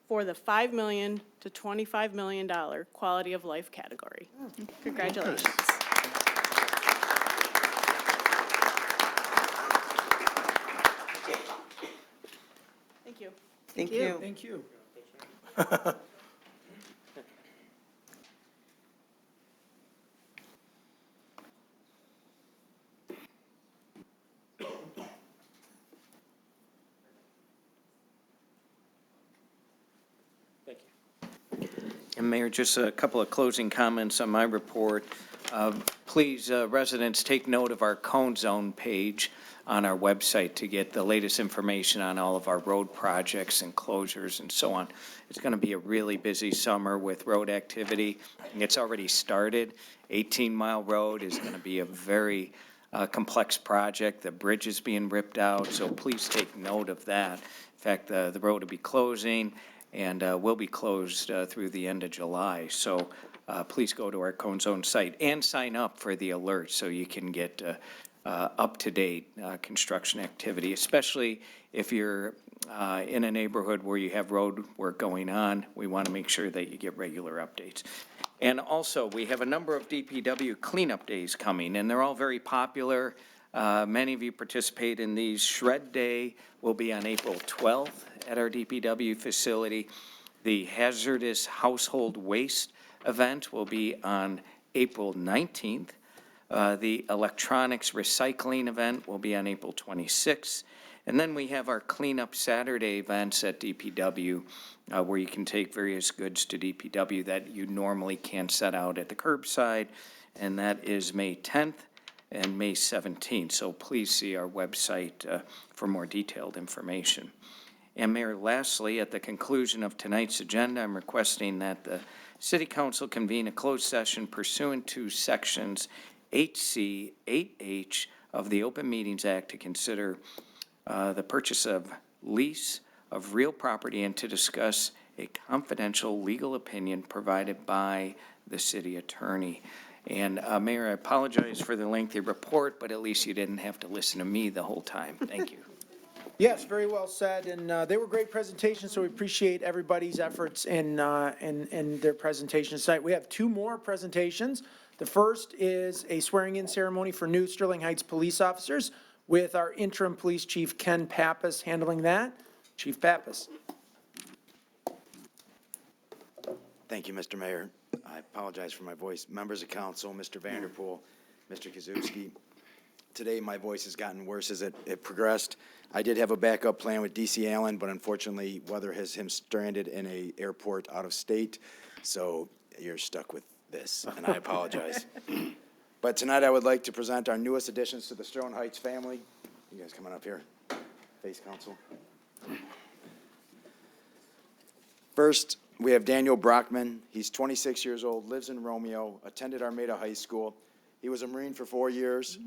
for the $5 million to $25 million quality of life category. Congratulations. Thank you. Thank you. Thank you. And Mayor, just a couple of closing comments on my report. Please, residents, take note of our Cone Zone page on our website to get the latest information on all of our road projects and closures and so on. It's going to be a really busy summer with road activity. It's already started. 18-mile road is going to be a very complex project. The bridge is being ripped out, so please take note of that. In fact, the road will be closing and will be closed through the end of July. So please go to our Cone Zone site and sign up for the alert so you can get up-to-date construction activity, especially if you're in a neighborhood where you have road work going on. We want to make sure that you get regular updates. And also, we have a number of DPW cleanup days coming, and they're all very popular. Many of you participate in these. Shred Day will be on April 12th at our DPW facility. The Hazardous Household Waste event will be on April 19th. The Electronics Recycling event will be on April 26th. And then we have our Cleanup Saturday events at DPW, where you can take various goods to DPW that you normally can't set out at the curbside, and that is May 10th and May 17th. So please see our website for more detailed information. And Mayor, lastly, at the conclusion of tonight's agenda, I'm requesting that the City Council convene a closed session pursuant to Sections 8C, 8H of the Open Meetings Act to consider the purchase of lease of real property and to discuss a confidential legal opinion provided by the city attorney. And Mayor, I apologize for the lengthy report, but at least you didn't have to listen to me the whole time. Thank you. Yes, very well said, and they were great presentations, so we appreciate everybody's efforts in their presentations tonight. We have two more presentations. The first is a swearing-in ceremony for new Sterling Heights police officers with our interim police chief, Ken Pappas, handling that. Chief Pappas. Thank you, Mr. Mayor. I apologize for my voice. Members of council, Mr. Vanderpool, Mr. Kazubski. Today, my voice has gotten worse as it progressed. I did have a backup plan with DC Allen, but unfortunately, weather has him stranded in an airport out of state. So you're stuck with this, and I apologize. But tonight, I would like to present our newest additions to the Sterling Heights family. You guys coming up here? Face council. First, we have Daniel Brockman. He's 26 years old, lives in Romeo, attended Armada High School. He was a Marine for 4 years.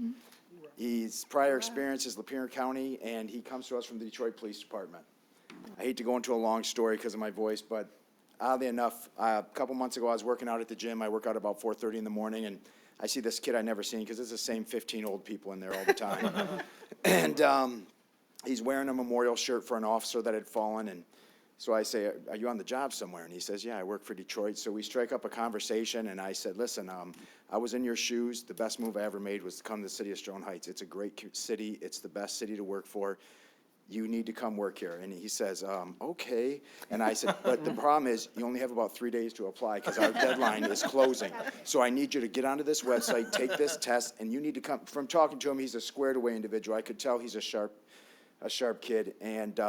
His prior experience is Lapeer County, and he comes to us from the Detroit Police Department. I hate to go into a long story because of my voice, but oddly enough, a couple months ago, I was working out at the gym. I work out about 4:30 in the morning, and I see this kid I never seen because it's the same 15 old people in there all the time. And he's wearing a memorial shirt for an officer that had fallen, and so I say, are you on the job somewhere? And he says, yeah, I work for Detroit. So we strike up a conversation, and I said, listen, I was in your shoes. The best move I ever made was to come to the city of Sterling Heights. It's a great city. It's the best city to work for. You need to come work here. And he says, okay. And I said, but the problem is you only have about 3 days to apply because our deadline is closing. So I need you to get onto this website, take this test, and you need to come. From talking to him, he's a squared away individual. I could tell he's a sharp kid. And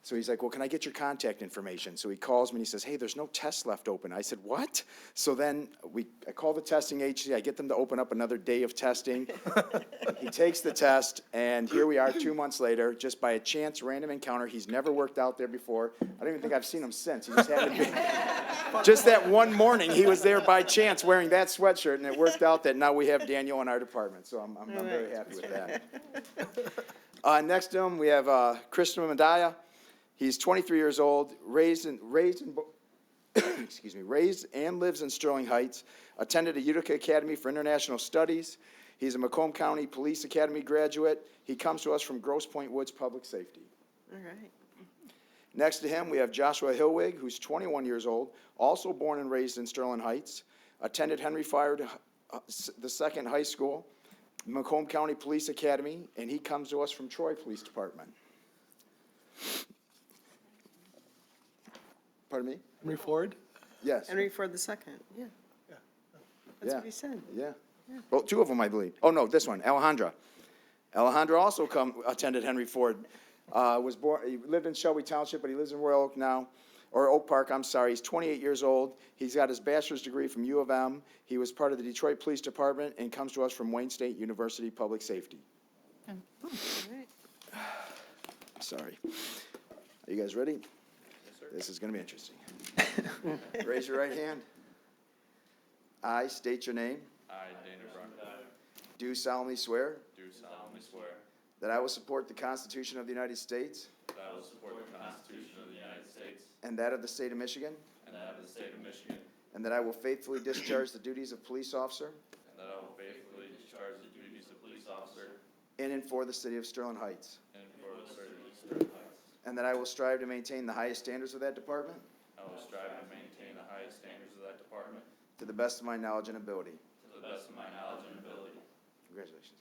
so he's like, well, can I get your contact information? So he calls me and he says, hey, there's no test left open. I said, what? So then I call the testing agency. I get them to open up another day of testing. He takes the test, and here we are 2 months later, just by a chance random encounter. He's never worked out there before. I don't even think I've seen him since. He just happened to be. Just that one morning, he was there by chance wearing that sweatshirt, and it worked out that now we have Daniel in our department. So I'm very happy with that. Next to him, we have Krishna Mandaya. He's 23 years old, raised and lives in Sterling Heights, attended a Utica Academy for International Studies. He's a Macomb County Police Academy graduate. He comes to us from Grosse Pointe Woods Public Safety. All right. Next to him, we have Joshua Hillwig, who's 21 years old, also born and raised in Sterling Heights, attended Henry Fire II High School, Macomb County Police Academy, and he comes to us from Troy Police Department. Pardon me? Henry Ford? Yes. Henry Ford II, yeah. That's what he said. Yeah. Well, two of them, I believe. Oh, no, this one, Alejandra. Alejandra also attended Henry Ford. Was born, he lived in Shelby Township, but he lives in Royal Oak now. or Oak Park, I'm sorry. He's 28 years old. He's got his bachelor's degree from U of M. He was part of the Detroit Police Department and comes to us from Wayne State University Public Safety. Sorry. Are you guys ready? Yes, sir. This is going to be interesting. Raise your right hand. I state your name. I, Dana Brockman, Do solemnly swear do solemnly swear that I will support the Constitution of the United States that I will support the Constitution of the United States and that of the state of Michigan, and that of the state of Michigan, and that I will faithfully discharge the duties of police officer and that I will faithfully discharge the duties of police officer in and for the city of Sterling Heights, and for the city of Sterling Heights. and that I will strive to maintain the highest standards of that department I will strive to maintain the highest standards of that department to the best of my knowledge and ability. to the best of my knowledge and ability. Congratulations.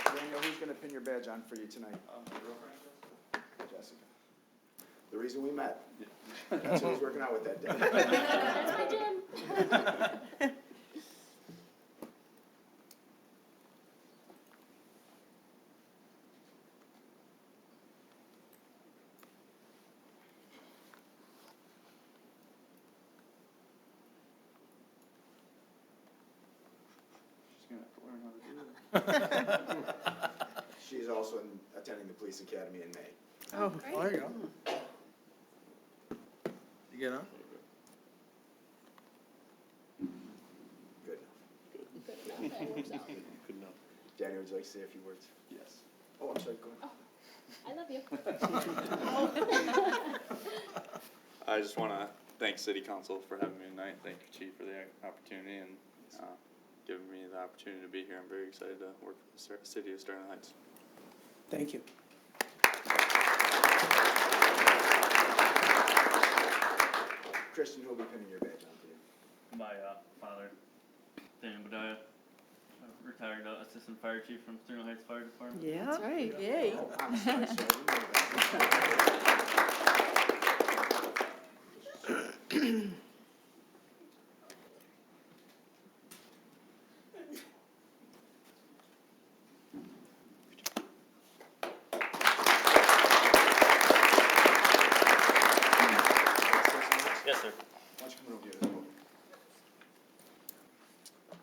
Daniel, who's going to pin your badge on for you tonight? Jessica. The reason we met. That's who was working out with that day. That's my gym. She's also attending the police academy in May. Oh, there you go. You get on? Good enough. Good enough. Daniel, would you like to say a few words? Yes. Oh, I'm sorry, go ahead. I love you. I just want to thank City Council for having me tonight. Thank you, Chief, for the opportunity and giving me the opportunity to be here. I'm very excited to work for the City of Sterling Heights. Thank you. Christian, who'll be pinning your badge on for you? My father, Daniel Bedaya, retired assistant fire chief from Sterling Heights Fire Department. Yeah. That's right. Yay. Oh, I'm sorry, sir. We know that. Yes, sir. Why don't you come over here?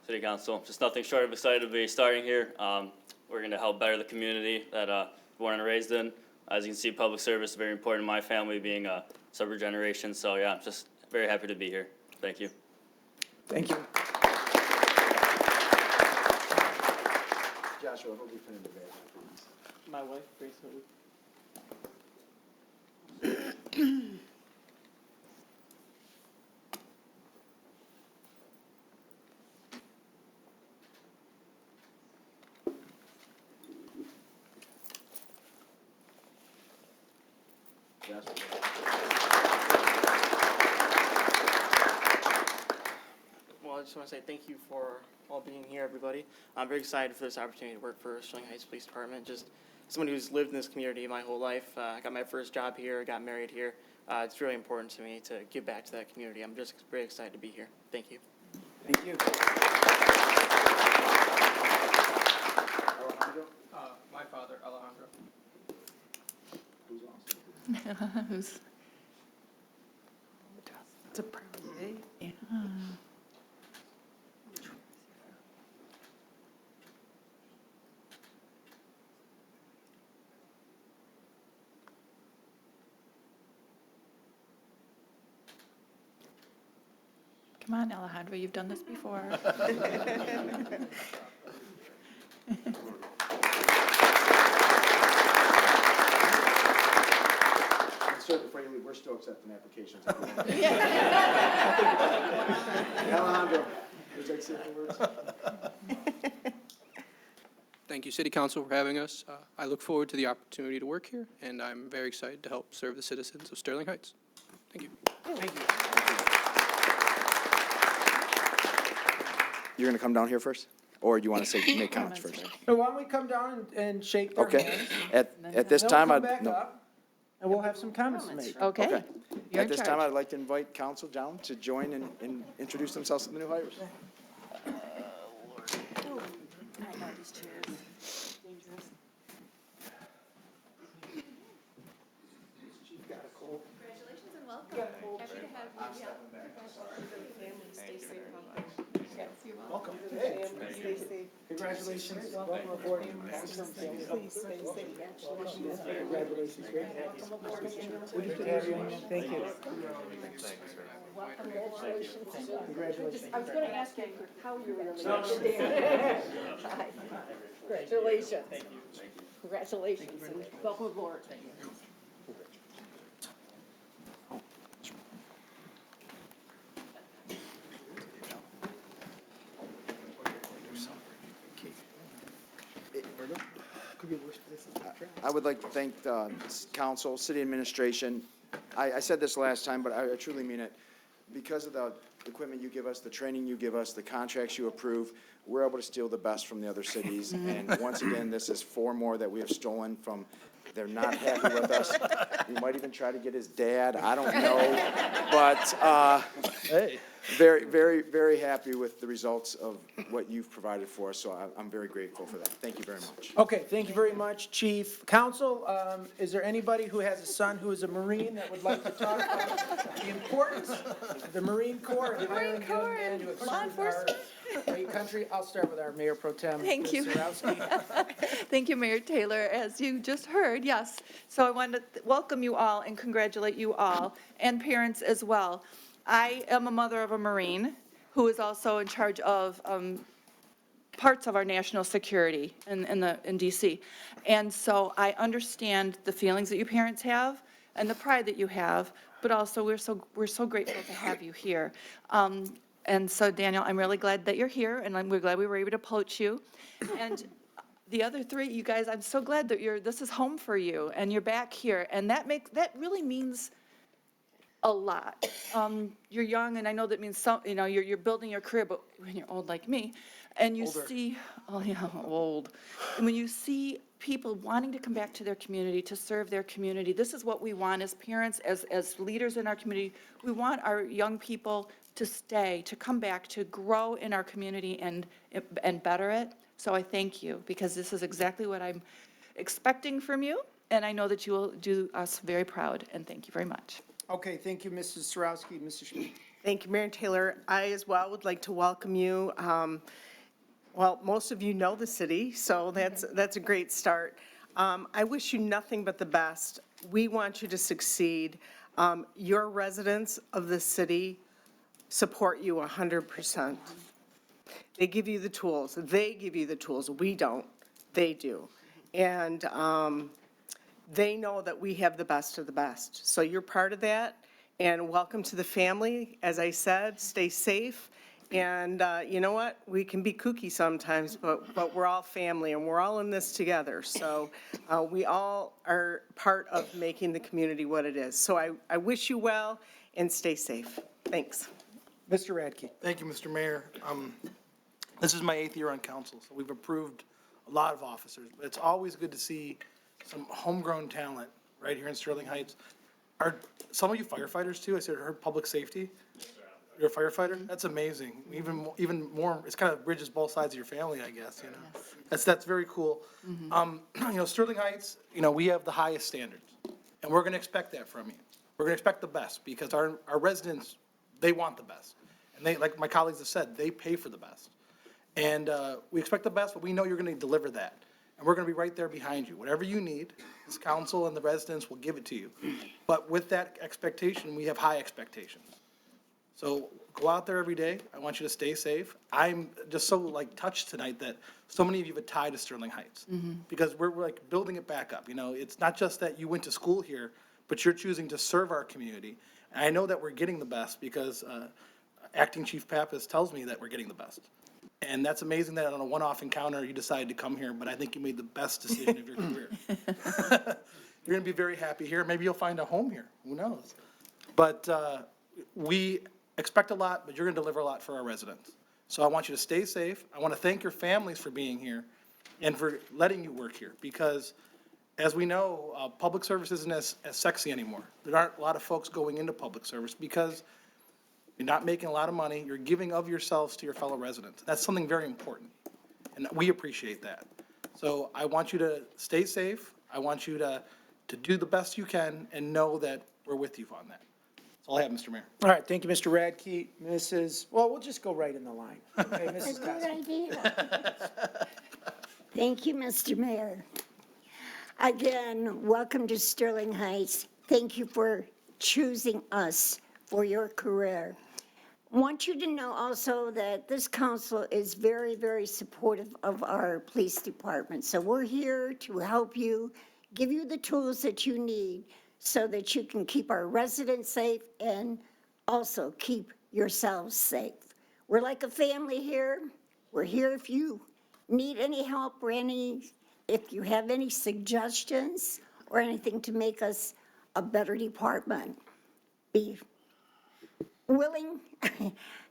City Council, just nothing short of excited to be starting here. We're going to help better the community that born and raised in. As you can see, public service is very important in my family, being a suburban generation. So yeah, I'm just very happy to be here. Thank you. Thank you. Joshua, who'll be pinning the badge on for you? My wife, Grace Hood. Well, I just want to say thank you for all being here, everybody. I'm very excited for this opportunity to work for Sterling Heights Police Department. Just someone who's lived in this community my whole life. I got my first job here, got married here. It's really important to me to give back to that community. I'm just very excited to be here. Thank you. Thank you. Alejandro? My father, Alejandro. Who's awesome? Who's? It's a proud day. Yeah. Come on, Alejandro, you've done this before. Sir, before you leave, we're still accepting applications. Alejandro, would you like to say a few words? Thank you, City Council, for having us. I look forward to the opportunity to work here, and I'm very excited to help serve the citizens of Sterling Heights. Thank you. Thank you. You're going to come down here first? Or do you want to say, make comments first? So why don't we come down and shake their Okay. hands? At this They'll time, come I'd, back no. up, and we'll have some comments to make. Okay. You're At in this charge. time, I'd like to invite council down to join and introduce themselves to the new hires. I know these chairs. Dangerous. Congratulations. Welcome aboard. Please stay safe. Congratulations. Great to have you. Good to have you. Thank you. Congratulations. I was going to ask you how you really Congratulations. Congratulations. And welcome aboard. I would like to thank the council, city administration. I said this last time, but I truly mean it. Because of the equipment you give us, the training you give us, the contracts you approve, we're able to steal the best from the other cities. And once again, this is 4 more that we have stolen from. They're not happy with us. We might even try to get his dad. I don't know. But very, very, very happy with the results of what you've provided for us. So I'm very grateful for that. Thank you very much. Okay, thank you very much, Chief. Council, is there anybody who has a son who is a Marine that would like to talk about the importance of the Marine Corps? The Marine Corps and law enforcement. Great country. I'll start with our Mayor Pro Tem. Thank you. Surowski. Thank you, Mayor Taylor. As you just heard, yes. So I wanted to welcome you all and congratulate you all, and parents as well. I am a mother of a Marine who is also in charge of parts of our national security in D.C. And so I understand the feelings that you parents have and the pride that you have, but also we're so grateful to have you here. And so, Daniel, I'm really glad that you're here, and we're glad we were able to poach you. And the other 3, you guys, I'm so glad that this is home for you, and you're back here, and that really means a lot. You're young, and I know that means you're building your career, but when you're old like me, and you see, oh yeah, old, and when you see people wanting to come back to their community, to serve their community, this is what we want as parents, as leaders in our community. We want our young people to stay, to come back, to grow in our community and better it. So I thank you, because this is exactly what I'm expecting from you, and I know that you will do us very proud, and thank you very much. Okay, thank you, Mrs. Surowski. Mr. Schmidt. Thank you, Mayor Taylor. I as well would like to welcome you. Well, most of you know the city, so that's a great start. I wish you nothing but the best. We want you to succeed. Your residents of the city support you 100%. They give you the tools. They give you the tools. We don't. They do. And they know that we have the best of the best. So you're part of that, and welcome to the family. As I said, stay safe. And you know what? We can be kooky sometimes, but we're all family, and we're all in this together. So we all are part of making the community what it is. So I wish you well, and stay safe. Thanks. Mr. Radke. Thank you, Mr. Mayor. This is my 8th year on council, so we've approved a lot of officers. But it's always good to see some homegrown talent right here in Sterling Heights. Are some of you firefighters too? I said, heard public safety. You're a firefighter? That's amazing. Even more, it's kind of bridges both sides of your family, I guess, you know. Yes. That's very cool. Mm-hmm. Sterling Heights, we have the highest standards, and we're going to expect that from you. We're going to expect the best, because our residents, they want the best. And they, like my colleagues have said, they pay for the best. And we expect the best, but we know you're going to deliver that. And we're going to be right there behind you. Whatever you need, this council and the residents will give it to you. But with that expectation, we have high expectations. So go out there every day. I want you to stay safe. I'm just so touched tonight that so many of you have a tie to Sterling Heights, because we're building it back up. It's not just that you went to school here, but you're choosing to serve our community. And I know that we're getting the best, because Acting Chief Pappas tells me that we're getting the best. And that's amazing that on a one-off encounter you decided to come here, but I think you made the best decision of your career. You're going to be very happy here. Maybe you'll find a home here. Who knows? But we expect a lot, but you're going to deliver a lot for our residents. So I want you to stay safe. I want to thank your families for being here and for letting you work here, because as we know, public service isn't as sexy anymore. There aren't a lot of folks going into public service because you're not making a lot of money. You're giving of yourselves to your fellow residents. That's something very important, and we appreciate that. So I want you to stay safe. I want you to do the best you can and know that we're with you on that. all I have, Mr. Mayor. All right, thank you, Mr. Radke. Well, we'll just go right in the line. Okay, Mrs. Good Costa. idea. Thank you, Mr. Mayor. Again, welcome to Sterling Heights. Thank you for choosing us for your career. Want you to know also that this council is very, very supportive of our police department. So we're here to help you, give you the tools that you need so that you can keep our residents safe and also keep yourselves safe. We're like a family here. We're here if you need any help or if you have any suggestions or anything to make us a better department. Be willing,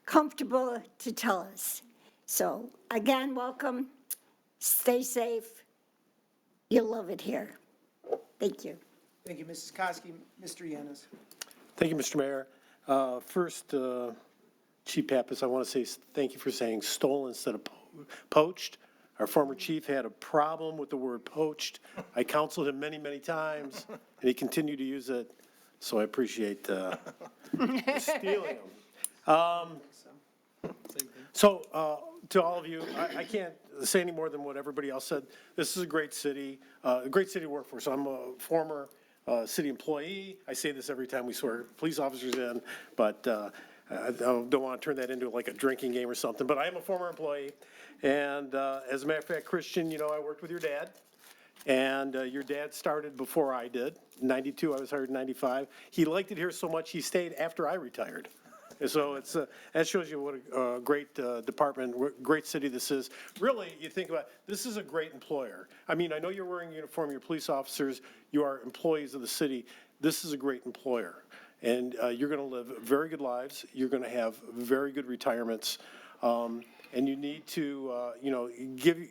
comfortable to tell us. So again, welcome. Stay safe. You'll love it here. Thank you. Thank you, Mrs. Koski. Mr. Yanis. Thank you, Mr. Mayor. First, Chief Pappas, I want to say thank you for saying stolen instead of poached. Our former chief had a problem with the word poached. I counseled him many, many times, and he continued to use it, so I appreciate stealing them. So to all of you, I can't say any more than what everybody else said. This is a great city to work for. So I'm a former city employee. I say this every time we swear police officers in, but I don't want to turn that into like a drinking game or something. But I am a former employee. And as a matter of fact, Christian, you know, I worked with your dad. And your dad started before I did. In 92, I was hired in 95. He liked it here so much, he stayed after I retired. And so it's, that shows you what a great department, great city this is. Really, you think about, this is a great employer. I mean, I know you're wearing a uniform, you're police officers, you are employees of the city. This is a great employer. And you're going to live very good lives. You're going to have very good retirements. And you need to, you know,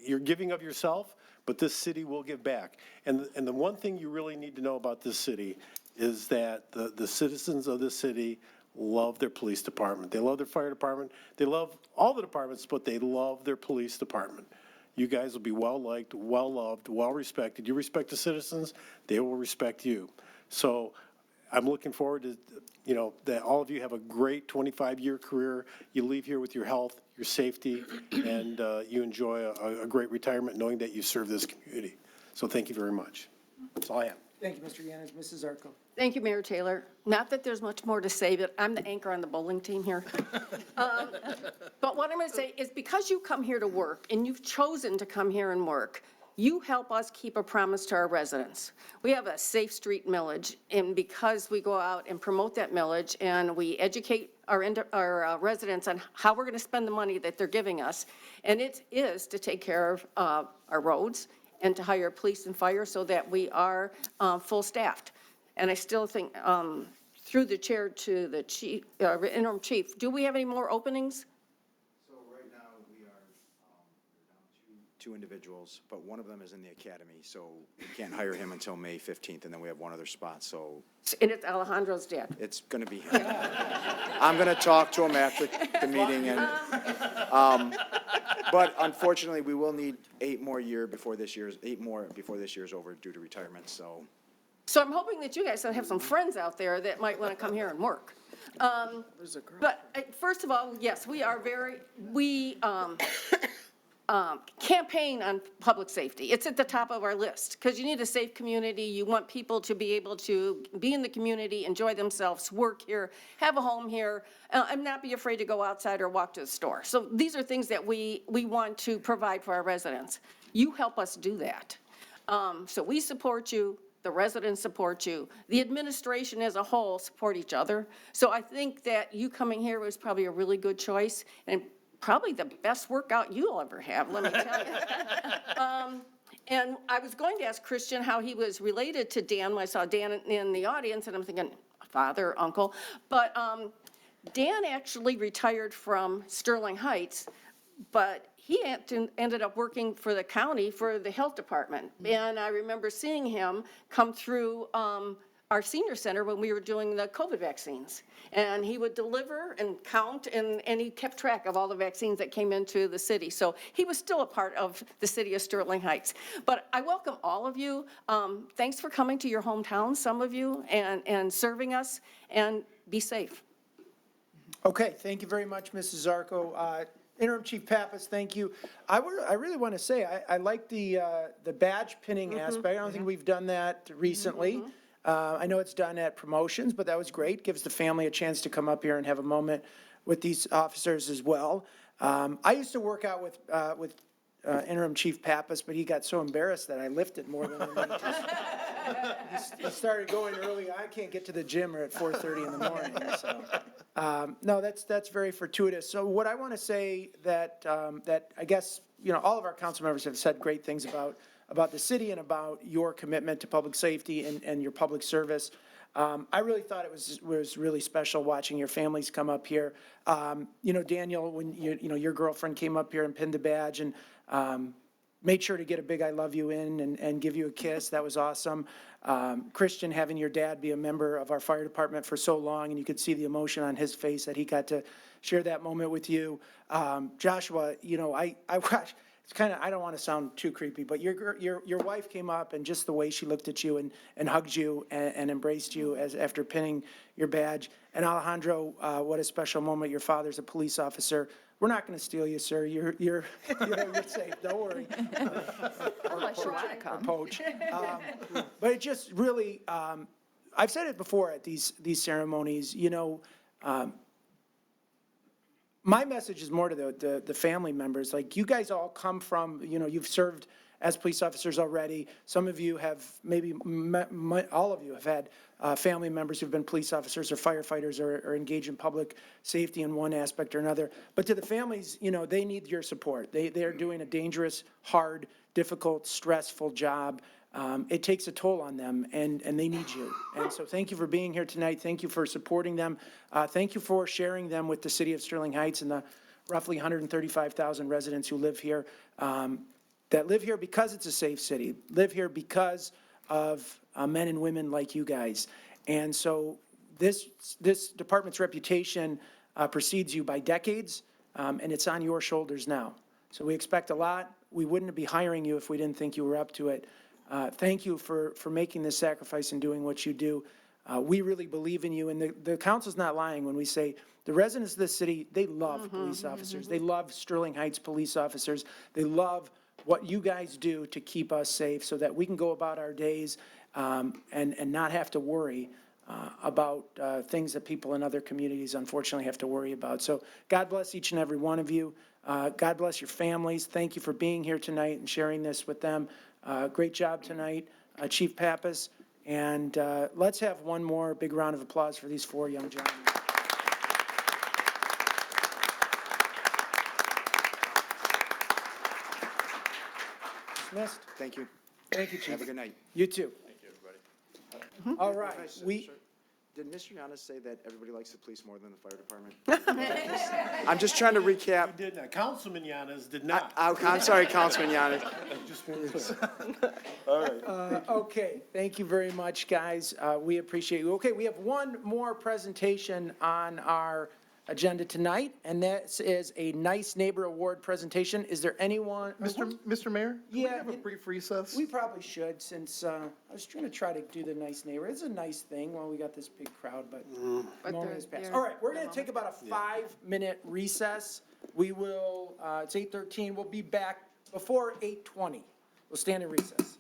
you're giving of yourself, but this city will give back. And the one thing you really need to know about this city is that the citizens of this city love their police department. They love their fire department. They love all the departments, but they love their police department. You guys will be well-liked, well-loved, well-respected. You respect the citizens, they will respect you. So I'm looking forward to, you know, that all of you have a great 25-year career. You leave here with your health, your safety, and you enjoy a great retirement knowing that you serve this community. So thank you very much. That's all I have. Thank you, Mr. Yanis. Mrs. Zarko. Thank you, Mayor Taylor. Not that there's much more to say, but I'm the anchor on the bowling team here. But what I'm going to say is because you come here to work and you've chosen to come here and work, you help us keep a promise to our residents. We have a safe street millage, and because we go out and promote that millage and we educate our residents on how we're going to spend the money that they're giving us, and it is to take care of our roads and to hire police and fire so that we are full staffed. And I still think, through the chair to the chief, interim chief, do we have any more openings? So right now, we are down two individuals, but one of them is in the academy, so we can't hire him until May 15th, and then we have one other spot, so. And it's Alejandro's dad. It's going to be him. I'm going to talk to him after the meeting, and, but unfortunately, we will need 8 more before this year's over due to retirement, so. So I'm hoping that you guys have some friends out there that might want to come here and work. But first of all, yes, we campaign on public safety. It's at the top of our list because you need a safe community. You want people to be able to be in the community, enjoy themselves, work here, have a home here, and not be afraid to go outside or walk to the store. So these are things that we want to provide for our residents. You help us do that. So we support you. The residents support you. The administration as a whole support each other. So I think that you coming here was probably a really good choice and probably the best workout you'll ever have, let me tell you. And I was going to ask Christian how he was related to Dan when I saw Dan in the audience, and I'm thinking, father, uncle. But Dan actually retired from Sterling Heights, but he ended up working for the county for the health department. And I remember seeing him come through our senior center when we were doing the COVID vaccines. And he would deliver and count, and he kept track of all the vaccines that came into the city. So he was still a part of the city of Sterling Heights. But I welcome all of you. Thanks for coming to your hometown, some of you, and serving us, and be safe. Okay, thank you very much, Mrs. Zarko. Interim Chief Pappas, thank you. I really want to say, I like the badge pinning aspect. I don't think we've done that recently. I know it's done at promotions, but that was great. Gives the family a chance to come up here and have a moment with these officers as well. I used to work out with Interim Chief Pappas, but he got so embarrassed that I lifted more than him. He started going early. I can't get to the gym at 4:30 in the morning, so. No, that's very fortuitous. So what I want to say that I guess, all of our council members have said great things about the city and about your commitment to public safety and your public service. I really thought it was really special watching your families come up here. Daniel, when your girlfriend came up here and pinned the badge and made sure to get a big I love you in and give you a kiss. That was awesome. Christian, having your dad be a member of our fire department for so long, and you could see the emotion on his face that he got to share that moment with you. Joshua, I watched. It's kind of, I don't want to sound too creepy, but your wife came up and just the way she looked at you and hugged you and embraced you after pinning your badge. And Alejandro, what a special moment. Your father's a police officer. We're not going to steal you, sir. You're safe. Don't worry. Unless you want to come. Poach. But it just really, I've said it before at these ceremonies, my message is more to the family members. Like, you guys all come from, you've served as police officers already. Some of you have, maybe all of you have had family members who've been police officers or firefighters or engaged in public safety in one aspect or another. But to the families, they need your support. They are doing a dangerous, hard, difficult, stressful job. It takes a toll on them, and they need you. And so thank you for being here tonight. Thank you for supporting them. Thank you for sharing them with the city of Sterling Heights and the roughly 135,000 residents who live here, that live here because it's a safe city, live here because of men and women like you guys. And so this department's reputation precedes you by decades, and it's on your shoulders now. So we expect a lot. We wouldn't be hiring you if we didn't think you were up to it. Thank you for making this sacrifice and doing what you do. We really believe in you, and the council's not lying when we say the residents of this city, they love police officers. They love Sterling Heights police officers. They love what you guys do to keep us safe so that we can go about our days and not have to worry about things that people in other communities unfortunately have to worry about. So God bless each and every one of you. God bless your families. Thank you for being here tonight and sharing this with them. Great job tonight, Chief Pappas. And let's have one more big round of applause for these four young gentlemen. Dismissed. Thank you. Thank you, Chief. Have a good night. You too. Thank you, everybody. All right, Did Mr. Yanis say that everybody likes the police more than the fire department? I'm just trying to recap. You did not. Councilman Yanis did not. I'm sorry, Councilman Yanis. Just want to All right. Okay, thank you very much, guys. We appreciate you. Okay, we have one more presentation on our agenda tonight, and that is a Nice Neighbor Award presentation. Is there anyone? Mr. Mayor? Can we Yeah, have a brief recess? We probably should, since I was trying to do the nice neighbor. It's a nice thing while we got this big crowd, but the moment has passed. All right, we're going to take about a 5-minute recess. We will, it's 8:13. We'll be back before 8:20. We'll stand in recess.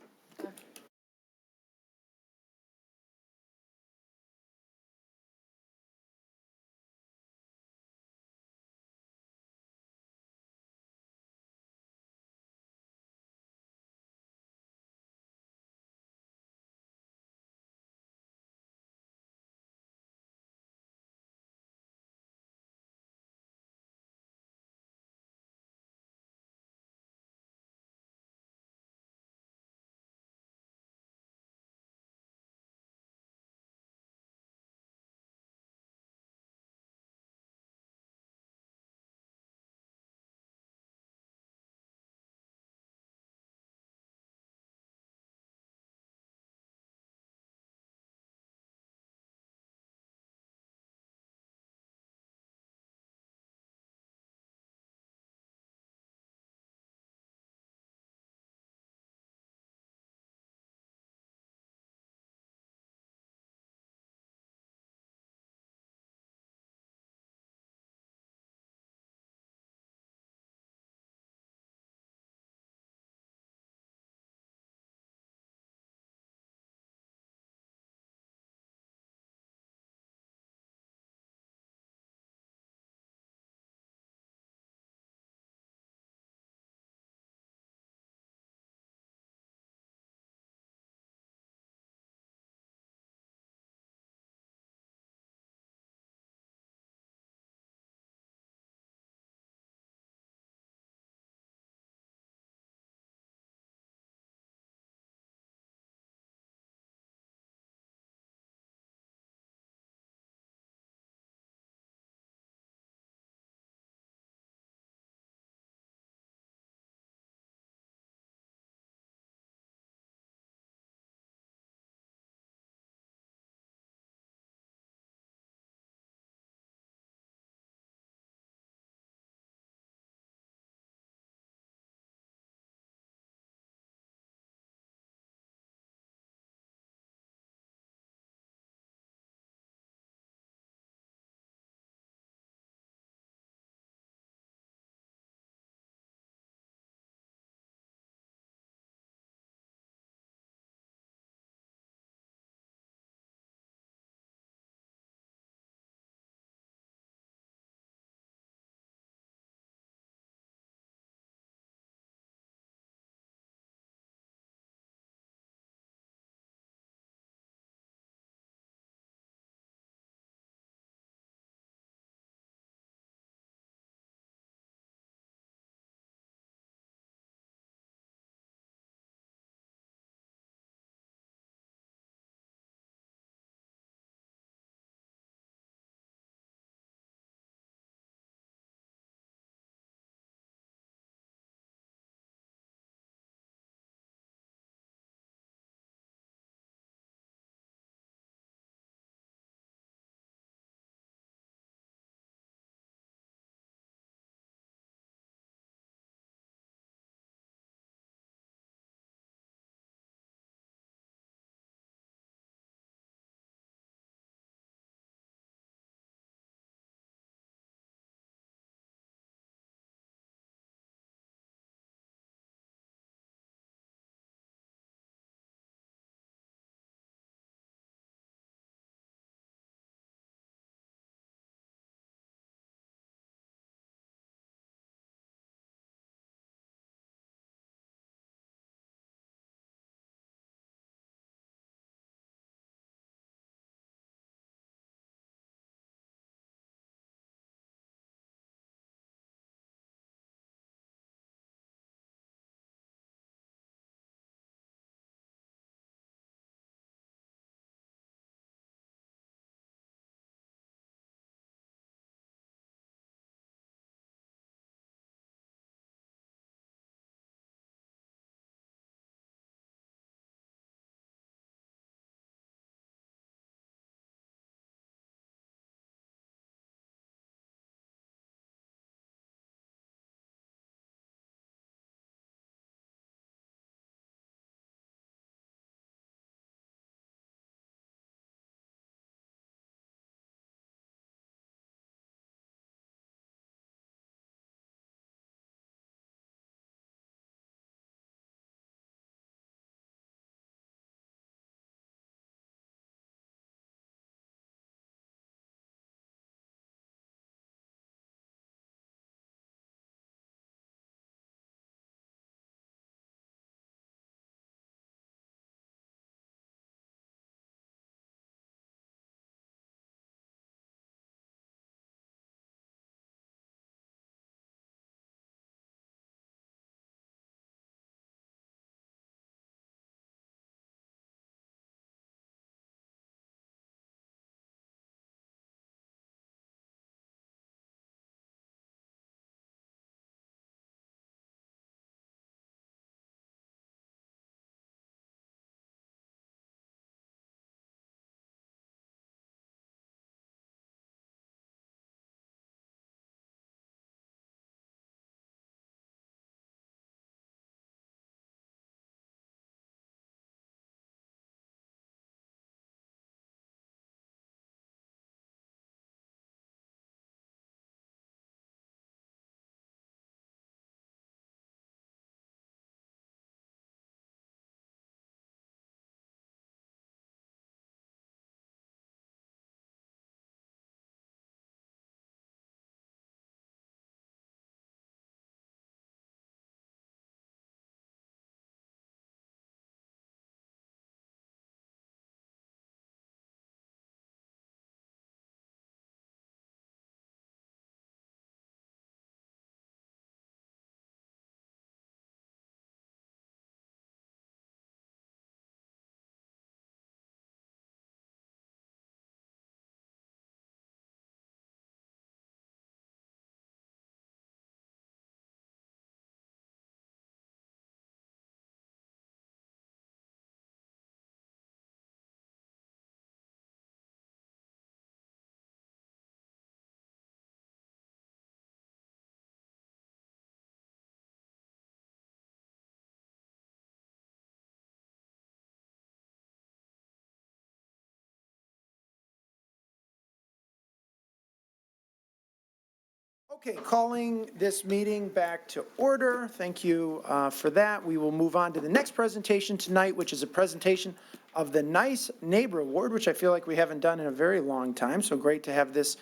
Okay, calling this meeting back to order. Thank you for that. We will move on to the next presentation tonight, which is a presentation of the Nice Neighbor Award, which I feel like we haven't done in a very long time. So great to have this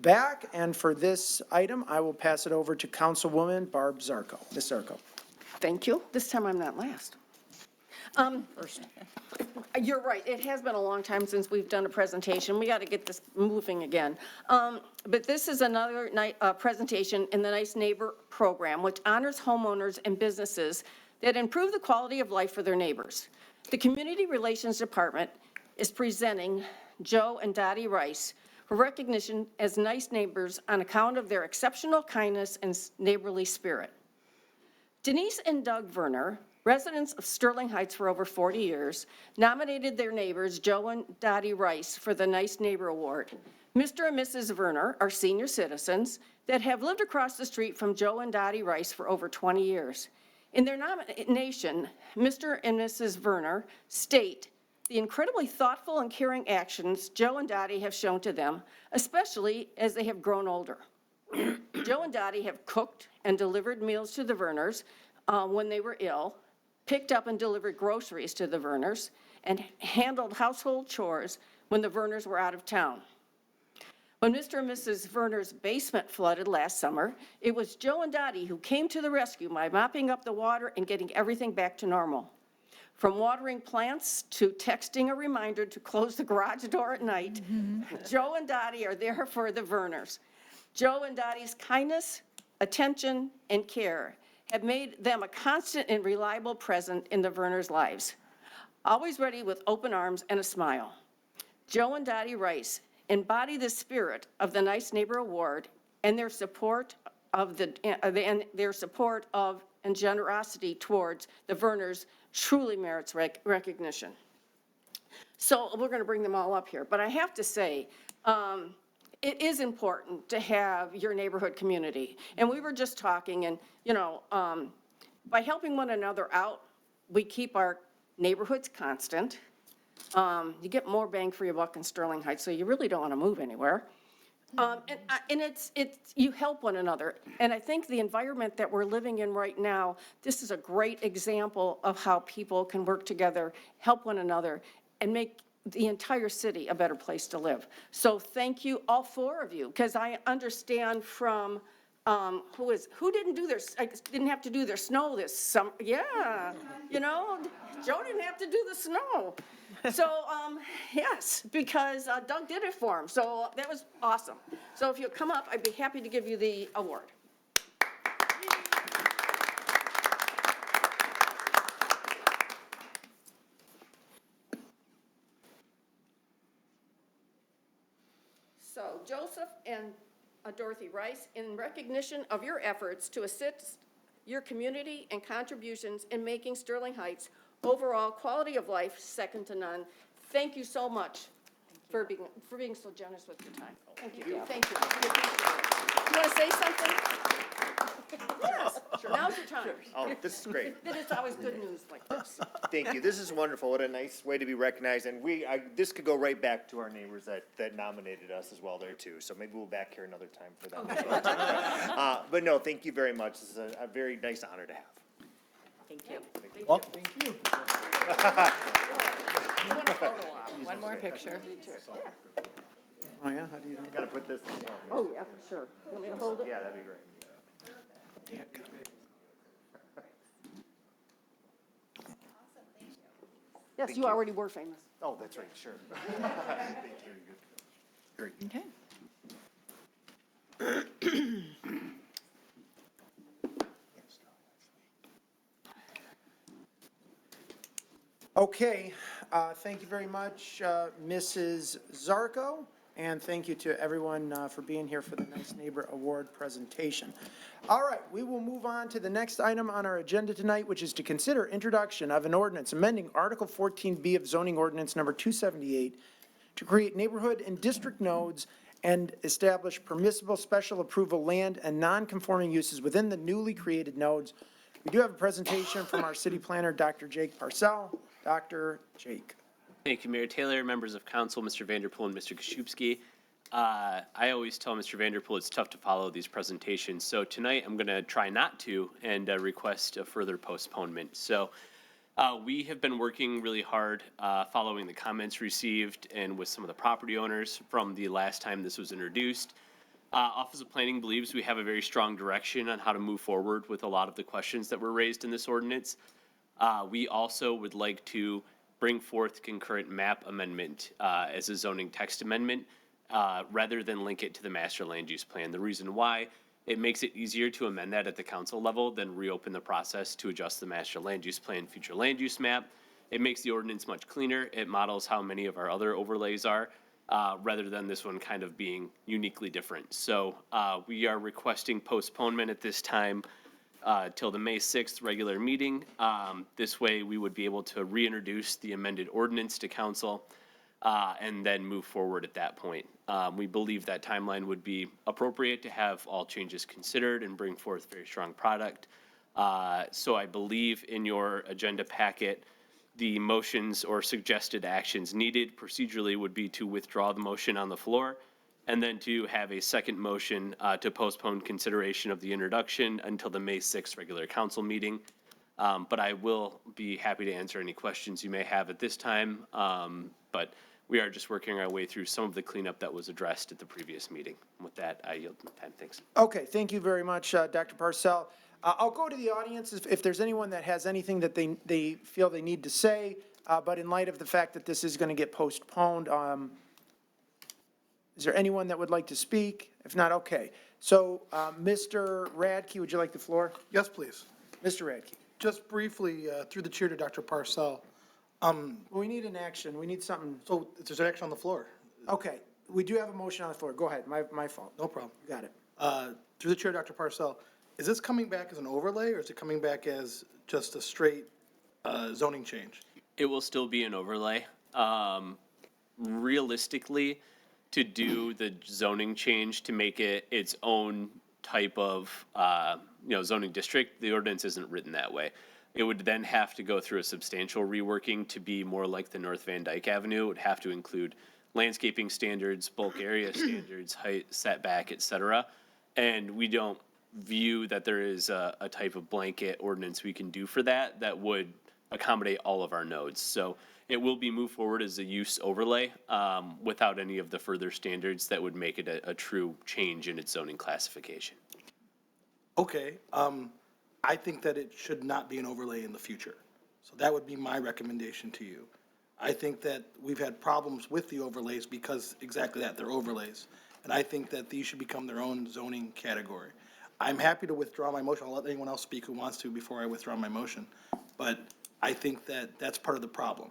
back. And for this item, I will pass it over to Councilwoman Barb Zarko. Ms. Zarko. Thank you. This time I'm not last. You're right. It has been a long time since we've done a presentation. We got to get this moving again. But this is another presentation in the Nice Neighbor Program, which honors homeowners and businesses that improve the quality of life for their neighbors. The Community Relations Department is presenting Joe and Dottie Rice for recognition as nice neighbors on account of their exceptional kindness and neighborly spirit. Denise and Doug Werner, residents of Sterling Heights for over 40 years, nominated their neighbors, Joe and Dottie Rice, for the Nice Neighbor Award. Mr. and Mrs. Werner are senior citizens that have lived across the street from Joe and Dottie Rice for over 20 years. In their nomination, Mr. and Mrs. Werner state the incredibly thoughtful and caring actions Joe and Dottie have shown to them, especially as they have grown older. Joe and Dottie have cooked and delivered meals to the Werners when they were ill, picked up and delivered groceries to the Werners, and handled household chores when the Werners were out of town. When Mr. and Mrs. Werner's basement flooded last summer, it was Joe and Dottie who came to the rescue by mopping up the water and getting everything back to normal. From watering plants to texting a reminder to close the garage door at night, Joe and Dottie are there for the Werners. Joe and Dottie's kindness, attention, and care have made them a constant and reliable presence in the Werners' lives, always ready with open arms and a smile. Joe and Dottie Rice embody the spirit of the Nice Neighbor Award, and their support of and generosity towards the Werners truly merits recognition. So we're going to bring them all up here, but I have to say, it is important to have your neighborhood community. And we were just talking, and by helping one another out, we keep our neighborhoods constant. You get more bang for your buck in Sterling Heights, so you really don't want to move anywhere. And you help one another. And I think the environment that we're living in right now, this is a great example of how people can work together, help one another, and make the entire city a better place to live. So thank you, all four of you, because I understand from who didn't have to do their snow this summer. Yeah, Joe didn't have to do the snow. So, yes, because Doug did it for him. So that was awesome. So if you'll come up, I'd be happy to give you the award. So Joseph and Dorothy Rice, in recognition of your efforts to assist your community and contributions in making Sterling Heights overall quality of life second to none. Thank you so much for being so generous with your time. Thank you. Thank you. You want to say something? Yes. Sure. Now's your time. Oh, this is great. It's always good news like this. Thank you. This is wonderful. What a nice way to be recognized. And this could go right back to our neighbors that nominated us as well there too. So maybe we'll back here another time for them. Okay. But no, thank you very much. This is a very nice honor to have. Thank you. Well, thank you. One more picture. Oh, yeah? How do you? Got to put this. Oh, yeah, for sure. You want me to hold it? Yeah, that'd be great. Yes, you already were famous. Oh, that's right, sure. Very good. Okay. Okay, thank you very much, Mrs. Zarko, and thank you to everyone for being here for the Nice Neighbor Award presentation. All right, we will move on to the next item on our agenda tonight, which is to consider introduction of an ordinance amending Article 14B of zoning ordinance number 278 to create neighborhood and district nodes and establish permissible special approval land and non-conforming uses within the newly created nodes. We do have a presentation from our city planner, Dr. Jake Parcell. Dr. Jake. Thank you, Mayor Taylor, members of council, Mr. Vanderpool and Mr. Kashubski. I always tell Mr. Vanderpool it's tough to follow these presentations. So tonight I'm going to try not to and request a further postponement. So we have been working really hard following the comments received and with some of the property owners from the last time this was introduced. Office of Planning believes we have a very strong direction on how to move forward with a lot of the questions that were raised in this ordinance. We also would like to bring forth concurrent map amendment as a zoning text amendment rather than link it to the master land use plan. The reason why, it makes it easier to amend that at the council level than reopen the process to adjust the master land use plan future land use map. It makes the ordinance much cleaner. It models how many of our other overlays are rather than this one kind of being uniquely different. So we are requesting postponement at this time till the May 6th regular meeting. This way we would be able to reintroduce the amended ordinance to council and then move forward at that point. We believe that timeline would be appropriate to have all changes considered and bring forth very strong product. So I believe in your agenda packet, the motions or suggested actions needed procedurally would be to withdraw the motion on the floor and then to have a second motion to postpone consideration of the introduction until the May 6th regular council meeting. But I will be happy to answer any questions you may have at this time. But we are just working our way through some of the cleanup that was addressed at the previous meeting. With that, I yield my time. Thanks. Okay, thank you very much, Dr. Parcell. I'll go to the audience if there's anyone that has anything that they feel they need to say, but in light of the fact that this is going to get postponed, is there anyone that would like to speak? If not, okay. So, Mr. Radke, would you like the floor? Yes, please. Mr. Radke. Just briefly, through the chair to Dr. Parcell. We need an action. We need something. So there's an action on the floor. Okay, we do have a motion on the floor. Go ahead. My fault. No problem. You got it. Through the chair, Dr. Parcell, is this coming back as an overlay or is it coming back as just a straight zoning change? It will still be an overlay. Realistically, to do the zoning change to make it its own type of, zoning district, the ordinance isn't written that way. It would then have to go through a substantial reworking to be more like the North Van Dyke Avenue. It would have to include landscaping standards, bulk area standards, height, setback, et cetera. And we don't view that there is a type of blanket ordinance we can do for that that would accommodate all of our nodes. So it will be moved forward as a use overlay without any of the further standards that would make it a true change in its zoning classification. Okay, I think that it should not be an overlay in the future. So that would be my recommendation to you. I think that we've had problems with the overlays because exactly that, they're overlays. And I think that these should become their own zoning category. I'm happy to withdraw my motion. I'll let anyone else speak who wants to before I withdraw my motion. But I think that that's part of the problem.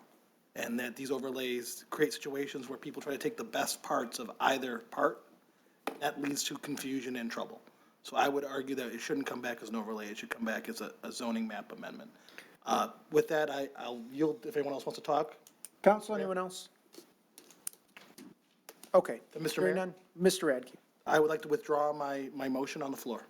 And that these overlays create situations where people try to take the best parts of either part. That leads to confusion and trouble. So I would argue that it shouldn't come back as an overlay. It should come back as a zoning map amendment. With that, I'll yield if anyone else wants to talk. Council, anyone else? Okay. Mr. Hearing Mayor? none. Mr. Radke. I would like to withdraw my motion on the floor.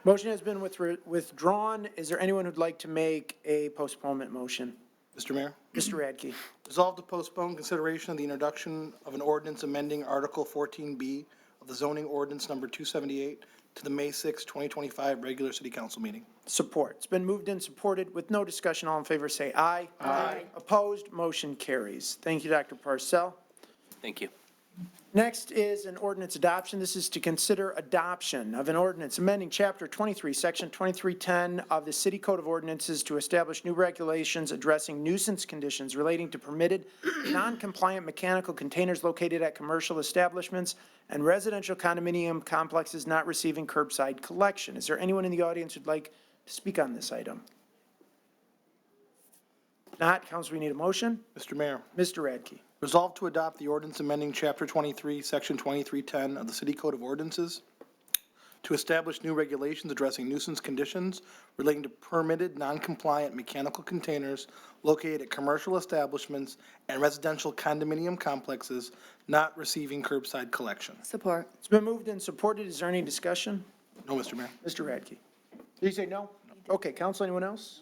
Motion has been withdrawn. Is there anyone who'd like to make a postponement motion? Mr. Mayor? Mr. Radke. Resolved to postpone consideration of the introduction of an ordinance amending Article 14B of the zoning ordinance number 278 to the May 6, 2025 regular city council meeting. Support. It's been moved and supported with no discussion. All in favor say aye. Aye. Opposed? Motion carries. Thank you, Dr. Parcell. Thank you. Next is an ordinance adoption. This is to consider adoption of an ordinance amending Chapter 23, Section 2310 of the City Code of Ordinances to establish new regulations addressing nuisance conditions relating to permitted non-compliant mechanical containers located at commercial establishments and residential condominium complexes not receiving curbside collection. Is there anyone in the audience who'd like to speak on this item? Not, Council, we need a motion. Mr. Mayor. Mr. Radke. Resolved to adopt the ordinance amending Chapter 23, Section 2310 of the City Code of Ordinances to establish new regulations addressing nuisance conditions relating to permitted non-compliant mechanical containers located at commercial establishments and residential condominium complexes not receiving curbside collection. Support. It's been moved and supported. Is there any discussion? No, Mr. Mayor. Mr. Radke. Did you say no? Okay, Council, anyone else?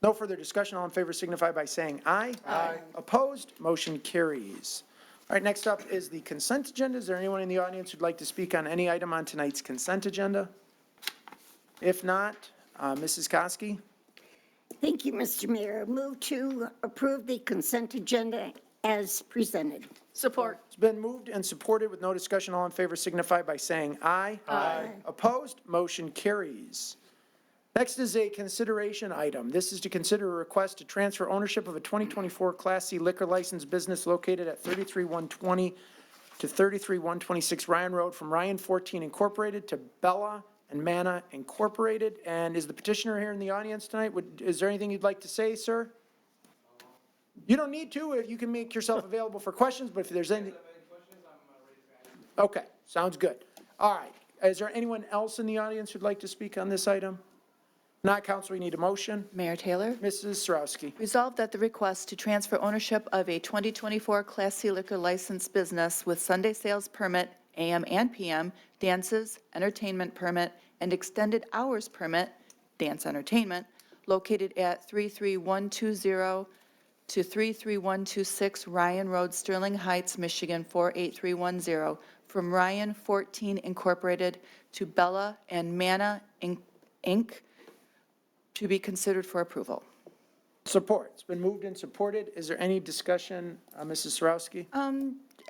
No further discussion. All in favor signify by saying aye. Aye. Opposed? Motion carries. All right, next up is the consent agenda. Is there anyone in the audience who'd like to speak on any item on tonight's consent agenda? If not, Mrs. Koski? Thank you, Mr. Mayor. Move to approve the consent agenda as presented. Support. It's been moved and supported with no discussion. All in favor signify by saying aye. Aye. Opposed? Motion carries. Next is a consideration item. This is to consider a request to transfer ownership of a 2024 Class C liquor license business located at 33120 to 33126 Ryan Road from Ryan 14 Incorporated to Bella and Manna Incorporated. And is the petitioner here in the audience tonight? Is there anything you'd like to say, sir? You don't need to. You can make yourself available for questions, but if there's any. Okay, sounds good. All right. Is there anyone else in the audience who'd like to speak on this item? Not, council, we need a motion. Mayor Taylor? Mrs. Sarowski. Resolved that the request to transfer ownership of a 2024 Class C liquor license business with Sunday sales permit, AM and PM, dances, entertainment permit, and extended hours permit, dance entertainment, located at 33120 to 33126 Ryan Road, Sterling Heights, Michigan 48310, from Ryan 14 Incorporated to Bella and Manna Inc., to be considered for approval. Support. It's been moved and supported. Is there any discussion, Mrs. Sarowski?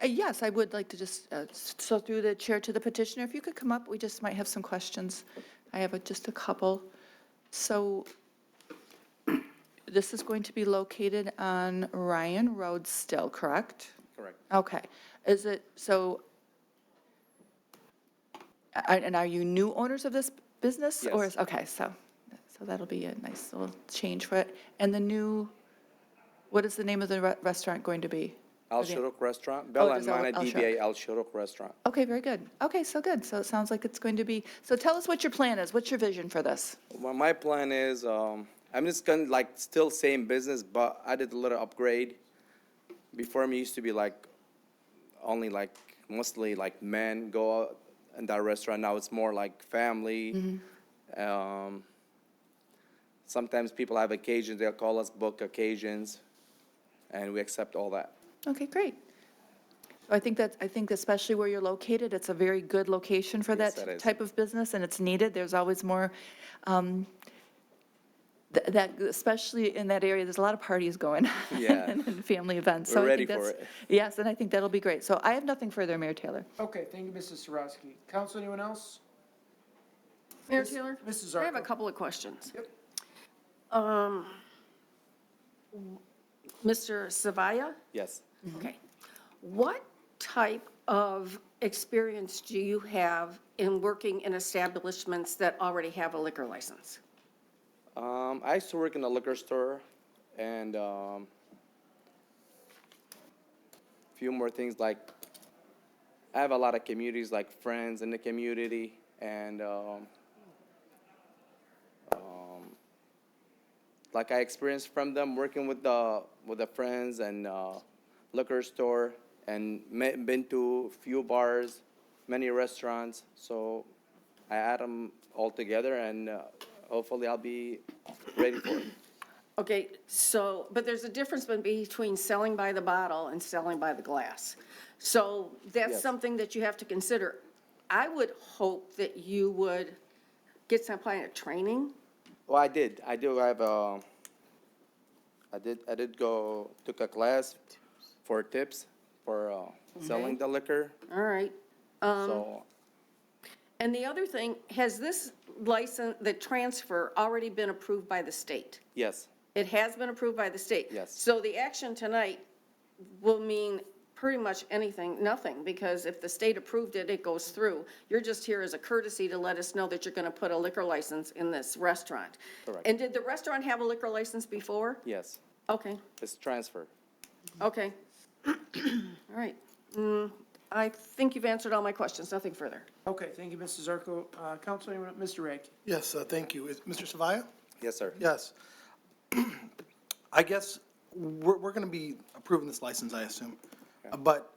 Yes, I would like to just, so through the chair to the petitioner, if you could come up, we just might have some questions. I have just a couple. So this is going to be located on Ryan Road still, correct? Correct. Okay. Is it, so, and are you new owners of this business? Or Yes. okay, so that'll be a nice little change for it. And the new, what is the name of the restaurant going to be? Al Shuruk Restaurant, Bella and just Al- Mana Al DBA Al Shuruk Restaurant. Okay, very good. Okay, so good. So it sounds like it's going to be, so tell us what your plan is. What's your vision for this? Well, my plan is, I'm just gonna like still same business, but I did a little upgrade. Before me used to be like, only like, mostly like men go out in that restaurant. Now it's more like family. Sometimes people have occasions, they'll call us, book occasions, and we accept all that. Okay, great. I think especially where you're located, it's a very good location for Yes, that it is. type of business, and it's needed. There's always more, that, especially in that area, there's a lot of parties going on. Yeah. And family events. We're So I ready think for that's- it. Yes, and I think that'll be great. So I have nothing further, Mayor Taylor. Okay, thank you, Mrs. Sarowski. Council, anyone else? Mayor Taylor? Mrs. I have a Zarko. couple of questions. Yep. Mr. Savaya? Yes. Okay. What type of experience do you have in working in establishments that already have a liquor license? I used to work in a liquor store, and few more things like, I have a lot of communities, like friends in the community, and like I experienced from them working with the friends and liquor store, and been to few bars, many restaurants. So I add them all together, and hopefully I'll be ready for it. Okay, so, but there's a difference between selling by the bottle and selling by the glass. So that's Yes. something that you have to consider. I would hope that you would get some kind of training. Well, I did. I do have I did go, took a class for tips for selling the liquor. All right. So, And the other thing, has this license, the transfer, already been approved by the state? yes, It has been approved by the state? Yes. So the action tonight will mean pretty much anything, nothing, because if the state approved it, it goes through. You're just here as a courtesy to let us know that you're going to put a liquor license in this restaurant. Correct. And did the restaurant have a liquor license before? yes, Okay, it's transferred. okay. All right. I think you've answered all my questions, nothing further. Okay, thank you, Mrs. Zarko. Council, anyone, Mr. Rake? Yes, thank you. Is Mr. Savaya? Yes, sir. Yes. I guess we're going to be approving this license, I assume. But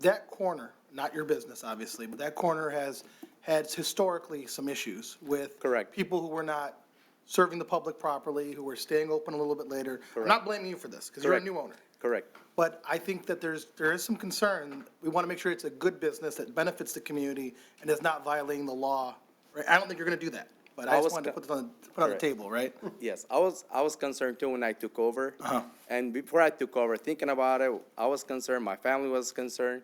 that corner, not your business, obviously, but that corner has had historically some issues with Correct. people who were not serving the public properly, who were staying open a little bit later. I'm not blaming you for this, because you're a Correct. new owner. Correct. But I think that there is some concern. We want to make sure it's a good business that benefits the community and is not violating the law. Right? I don't think you're going to do that, but I just wanted to put it on the Correct. table, right? Yes, I was concerned too when I took over. And before I took over, thinking about it, I was concerned, my family was concerned.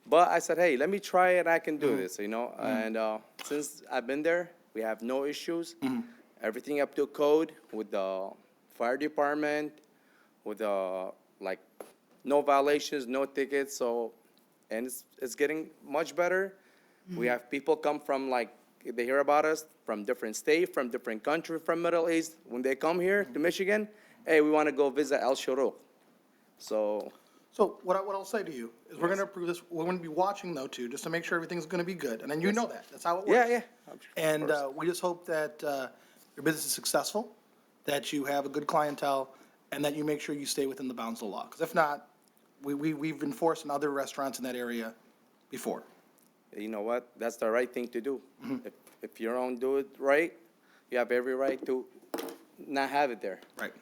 But I said, hey, let me try it, I can do this, you know? And since I've been there, we have no issues. Everything up to code with the fire department, with like, no violations, no tickets, so, and it's getting much better. We have people come from, like, they hear about us from different states, from different countries, from Middle East. When they come here to Michigan, hey, we want to go visit El Shorough. So what I'll say to you is we're going to approve this. We're going to be watching though too, just to make sure everything's going to be good. And then you know that. That's how it works. Yeah. And we just hope that your business is successful, that you have a good clientele, and that you make sure you stay within the bounds of the law. Because if not, we've enforced in other restaurants in that area before. you know what? That's the right thing to do. If you don't do it right, you have every right to not have it there. Right.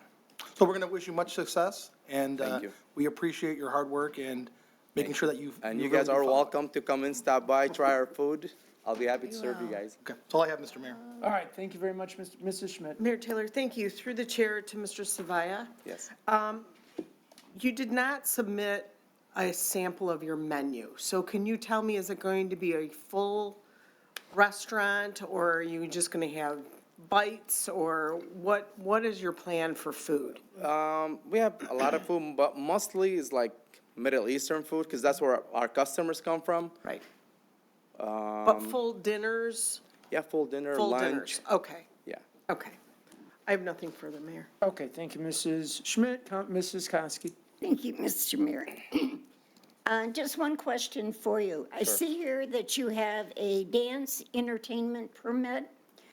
So we're going to wish you much success, and Thank you. we appreciate your hard work and making sure that And you guys are welcome to come and stop by, try our food. I'll be happy to serve you guys. Okay, that's all I have, Mr. Mayor. All right, thank you very much, Mrs. Schmidt. Mayor Taylor, thank you. Through the chair to Mr. Savaya. Yes. You did not submit a sample of your menu. So can you tell me, is it going to be a full restaurant, or are you just going to have bites, or what is your plan for food? We have a lot of food, but mostly is like Middle Eastern food, because that's where our customers come from. Right. But full dinners? Yeah, full dinner, Full lunch. dinners, okay, Yeah. okay. I have nothing further, Mayor. Okay, thank you, Mrs. Schmidt. Mrs. Kosky. Thank you, Mr. Mayor. Just one question for you. I see here that you have a dance entertainment permit.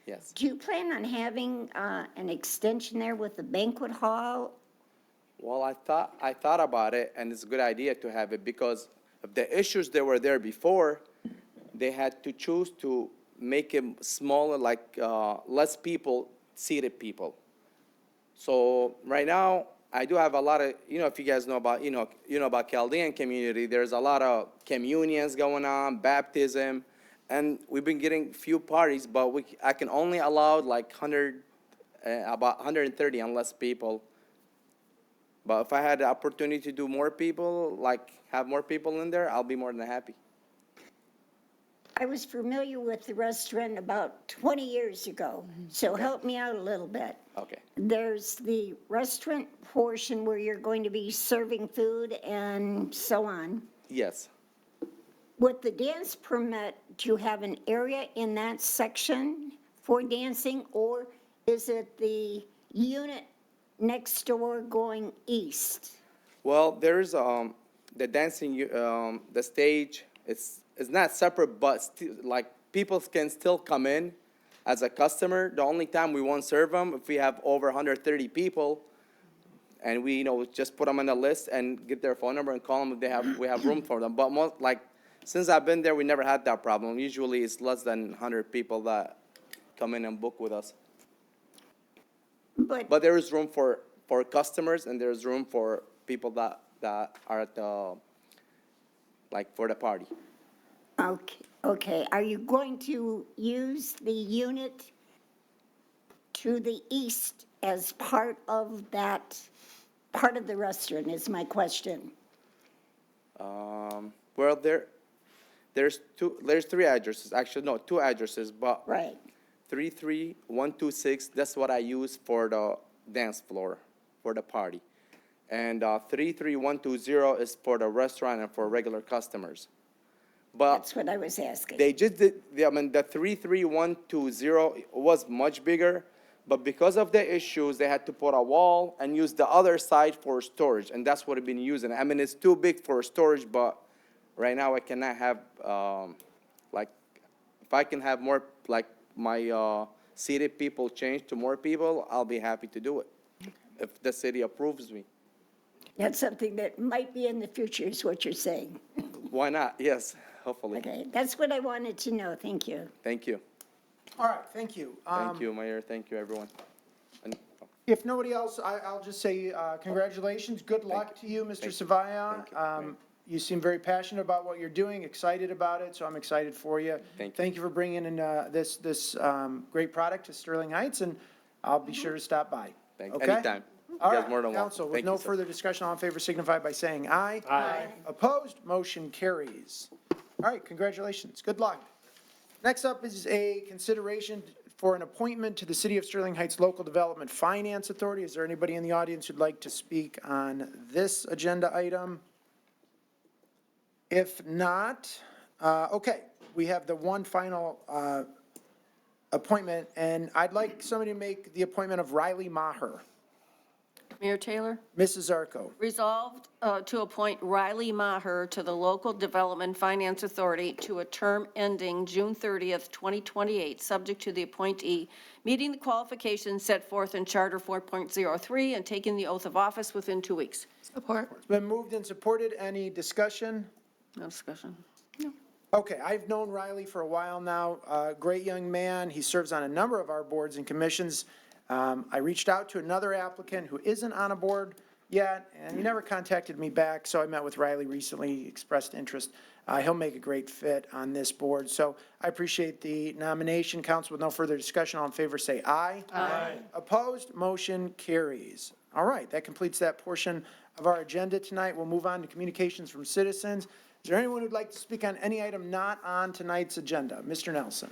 Yes. Do you plan on having an extension there with the banquet hall? Well, I thought about it, and it's a good idea to have it because of the issues that were there before. They had to choose to make it smaller, like less people, seated people. So right now, I do have a lot of, if you guys know about, about Chaldean community, there's a lot of communions going on, baptism, and we've been getting few parties, but I can only allow like about 130 and less people. But if I had the opportunity to do more people, like have more people in there, I'll be more than happy. I was familiar with the restaurant about 20 years ago, so help me out a little bit. Okay. There's the restaurant portion where you're going to be serving food and so on. Yes. With the dance permit, do you have an area in that section for dancing, or is it the unit next door going east? Well, there's the dancing, the stage. It's not separate, but like people can still come in as a customer. The only time we won't serve them if we have over 130 people, and we just put them on the list and get their phone number and call them if we have room for them. But since I've been there, we never had that problem. Usually it's less than 100 people that come in and book with us. But there is room for customers, and there's room for people that are at the, for the party. Okay. Are you going to use the unit to the east as part of that, part of the restaurant is my question. Well, there's three addresses. Actually, no, two addresses, but right. 33126, that's what I use for the dance floor, for the party. And 33120 is for the restaurant and for regular customers. But that's what I was asking. They just did, the 33120 was much bigger, but because of the issues, they had to put a wall and use the other side for storage, and that's what I've been using. I mean, it's too big for storage, but right now I cannot have, if I can have more, my seated people change to more people, I'll be happy to do it, if the city approves me. That's something that might be in the future is what you're saying. Why not? Yes, hopefully. Okay, that's what I wanted to know. Thank you. Thank you. All right, thank you. Thank you, Mayor. Thank you, everyone. And If nobody else, I'll just say congratulations. Good luck to you, Mr. Savaya. You seem very passionate about what you're doing, excited about it, so I'm excited for you. Thank you for bringing in this great product to Sterling Heights, and I'll be sure to stop by. Okay? Anytime. All You guys right, more than welcome. council, with Thank no you, sir. further discussion, all in favor signify by saying aye. Aye. Opposed, motion carries. All right, congratulations. Good luck. Next up is a consideration for an appointment to the City of Sterling Heights Local Development Finance Authority. Is there anybody in the audience who'd like to speak on this agenda item? If not, okay, we have the one final appointment, and I'd like somebody to make the appointment of Riley Maher. Mayor Taylor? Mrs. Zarko. Resolved to appoint Riley Maher to the Local Development Finance Authority to a term ending June 30th, 2028, subject to the appointee meeting the qualifications set forth in Charter 4.03 and taking the oath of office within 2 weeks. Support. It's been moved and supported. Any discussion? No discussion. Okay, I've known Riley for a while now. Great young man. He serves on a number of our boards and commissions. I reached out to another applicant who isn't on a board yet, and he never contacted me back, so I met with Riley recently, he expressed interest. He'll make a great fit on this board, so I appreciate the nomination. Council, with no further discussion, all in favor say aye. Aye. Opposed, motion carries. All right, that completes that portion of our agenda tonight. We'll move on to communications from citizens. Is there anyone who'd like to speak on any item not on tonight's agenda? Mr. Nelson.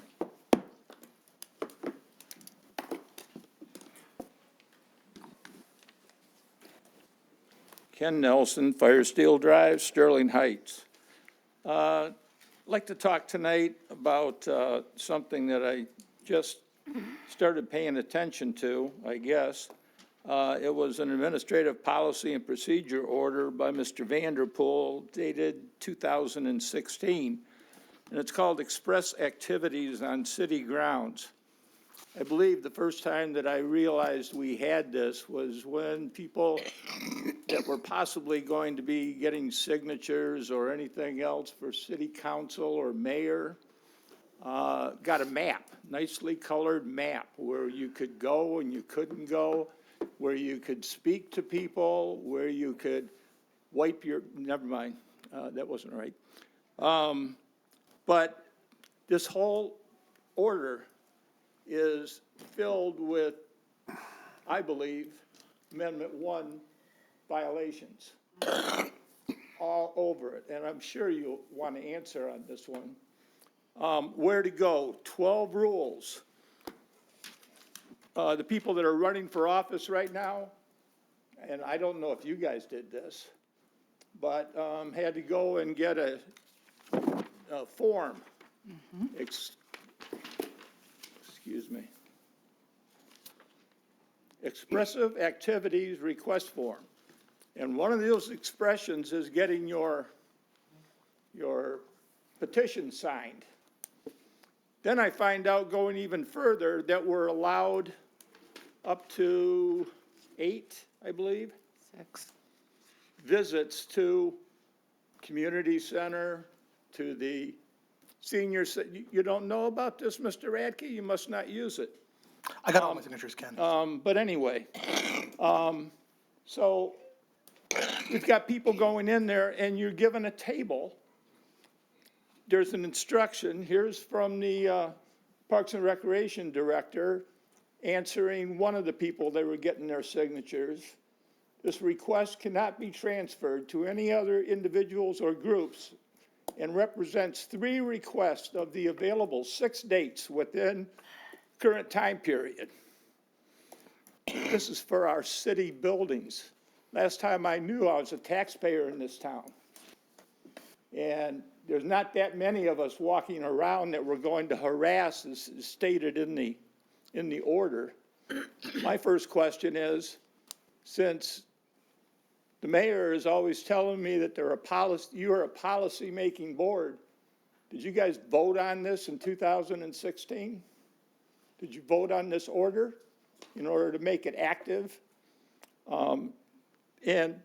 Ken Nelson, Fire Steel Drive, Sterling Heights. I'd like to talk tonight about something that I just started paying attention to, I guess. It was an administrative policy and procedure order by Mr. Vanderpool dated 2016, and it's called Express Activities on City Grounds. I believe the first time that I realized we had this was when people that were possibly going to be getting signatures or anything else for city council or mayor got a map, nicely colored map, where you could go and you couldn't go, where you could speak to people, where you could wipe your, never mind, that wasn't right. But this whole order is filled with, I believe, Amendment 1 violations all over it, and I'm sure you'll want to answer on this one. Where to go, 12 rules. The people that are running for office right now, and I don't know if you guys did this, but had to go and get a form. Excuse me. Expressive activities request form. And one of those expressions is getting your petition signed. Then I find out, going even further, that we're allowed up to 8, I believe. 6. Visits to community center, to the senior, you don't know about this, Mr. Radke? You must not use it. I got all my signatures, Ken. But anyway, so we've got people going in there and you're given a table. There's an instruction. Here's from the Parks and Recreation Director answering one of the people that were getting their signatures. This request cannot be transferred to any other individuals or groups and represents 3 requests of the available 6 dates within current time period. This is for our city buildings. Last time I knew, I was a taxpayer in this town. And there's not that many of us walking around that we're going to harass, as stated in the order. My first question is, since the mayor is always telling me that you're a policy-making board, did you guys vote on this in 2016? Did you vote on this order in order to make it active? And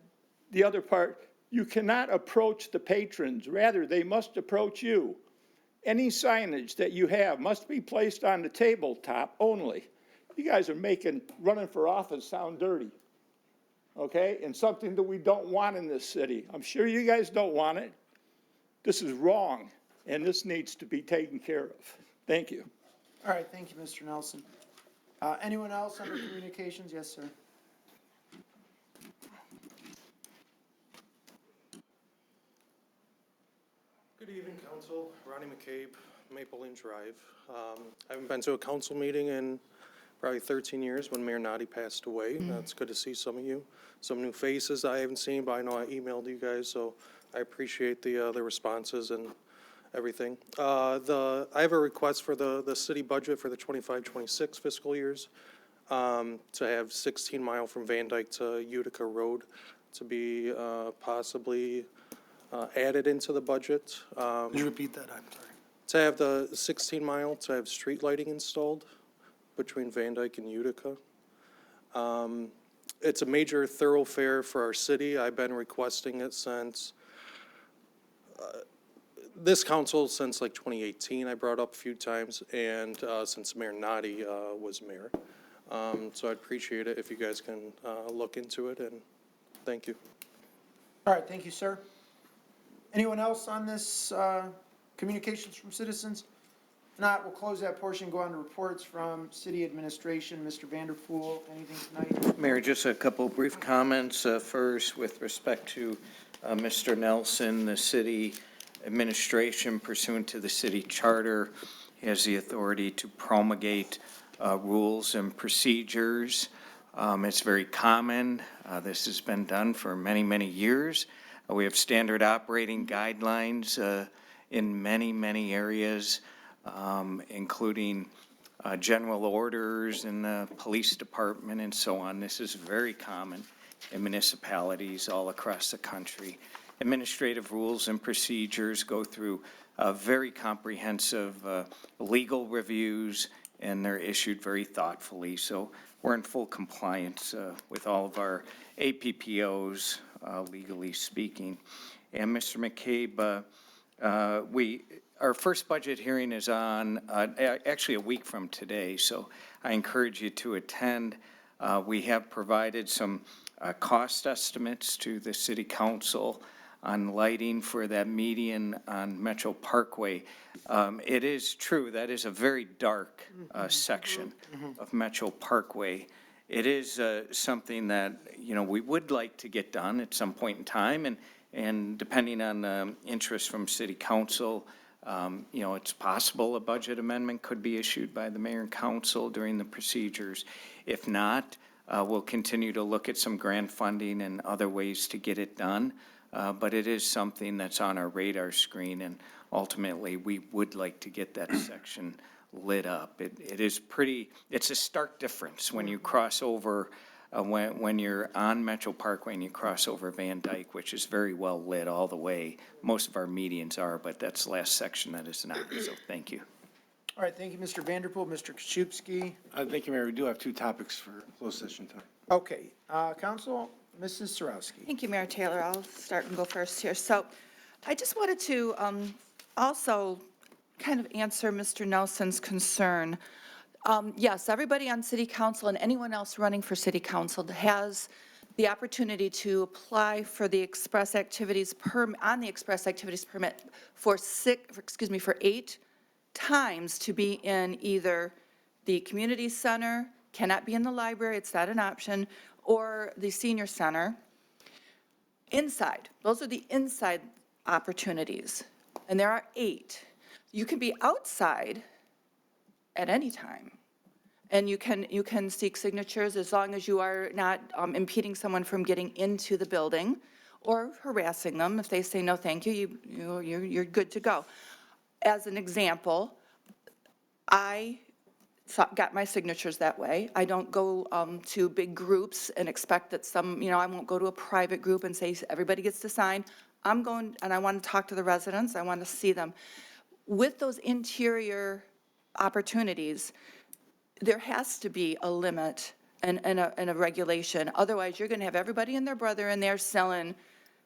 the other part, you cannot approach the patrons. Rather, they must approach you. Any signage that you have must be placed on the tabletop only. You guys are making running for office sound dirty, okay? And something that we don't want in this city. I'm sure you guys don't want it. This is wrong, and this needs to be taken care of. Thank you. All right, thank you, Mr. Nelson. Anyone else under communications? Yes, sir. Good evening, Council. Ronnie McCabe, Maple Lane Drive. I haven't been to a council meeting in probably 13 years when Mayor Noddy passed away. It's good to see some of you, some new faces I haven't seen, but I know I emailed you guys, so I appreciate the responses and everything. I have a request for the city budget for the 25-26 fiscal years to have 16 mile from Van Dyke to Utica Road to be possibly added into the budget. Could you repeat that? I'm sorry. To have the 16 mile, to have street lighting installed between Van Dyke and Utica. It's a major thoroughfare for our city. I've been requesting it since this council, since like 2018, I brought up a few times, and since Mayor Noddy was mayor. So I'd appreciate it if you guys can look into it, and thank you. All right, thank you, sir. Anyone else on this communications from citizens? If not, we'll close that portion, go on to reports from city administration. Mr. Vanderpool, anything tonight? Mayor, just a couple brief comments. First, with respect to Mr. Nelson, the city administration pursuant to the city charter has the authority to promulgate rules and procedures. It's very common. This has been done for many, many years. We have standard operating guidelines in many, many areas, including general orders in the police department and so on. This is very common in municipalities all across the country. Administrative rules and procedures go through very comprehensive legal reviews, and they're issued very thoughtfully. So we're in full compliance with all of our APPOs, legally speaking. And Mr. McCabe, our first budget hearing is on actually a week from today, so I encourage you to attend. We have provided some cost estimates to the City Council on lighting for that median on Metro Parkway. It is true, that is a very dark section of Metro Parkway. It is something that, you know, we would like to get done at some point in time, and depending on interest from City Council, you know, it's possible a budget amendment could be issued by the mayor and council during the procedures. If not, we'll continue to look at some grant funding and other ways to get it done. But it is something that's on our radar screen, and ultimately we would like to get that section lit up. It is pretty, it's a stark difference when you cross over, when you're on Metro Parkway and you cross over Van Dyke, which is very well lit all the way. Most of our medians are, but that's the last section that is not, so thank you. All right, thank you, Mr. Vanderpool. Mr. Koszybski. Thank you, Mayor. We do have two topics for closed session time. Okay, council, Mrs. Sarowski. Thank you, Mayor Taylor. I'll start and go first here. So I just wanted to also kind of answer Mr. Nelson's concern. Yes, everybody on City Council and anyone else running for City Council has the opportunity to apply for the express activities on the express activities permit for 8 times to be in either the community center, cannot be in the library, it's not an option, or the senior center. Inside, those are the inside opportunities, and there are 8. You can be outside at any time, and you can seek signatures as long as you are not impeding someone from getting into the building or harassing them. If they say no, thank you, you're good to go. As an example, I got my signatures that way. I don't go to big groups and expect that I won't go to a private group and say everybody gets to sign. I'm going, and I want to talk to the residents, I want to see them. With those interior opportunities, there has to be a limit and a regulation. Otherwise, you're going to have everybody and their brother in there selling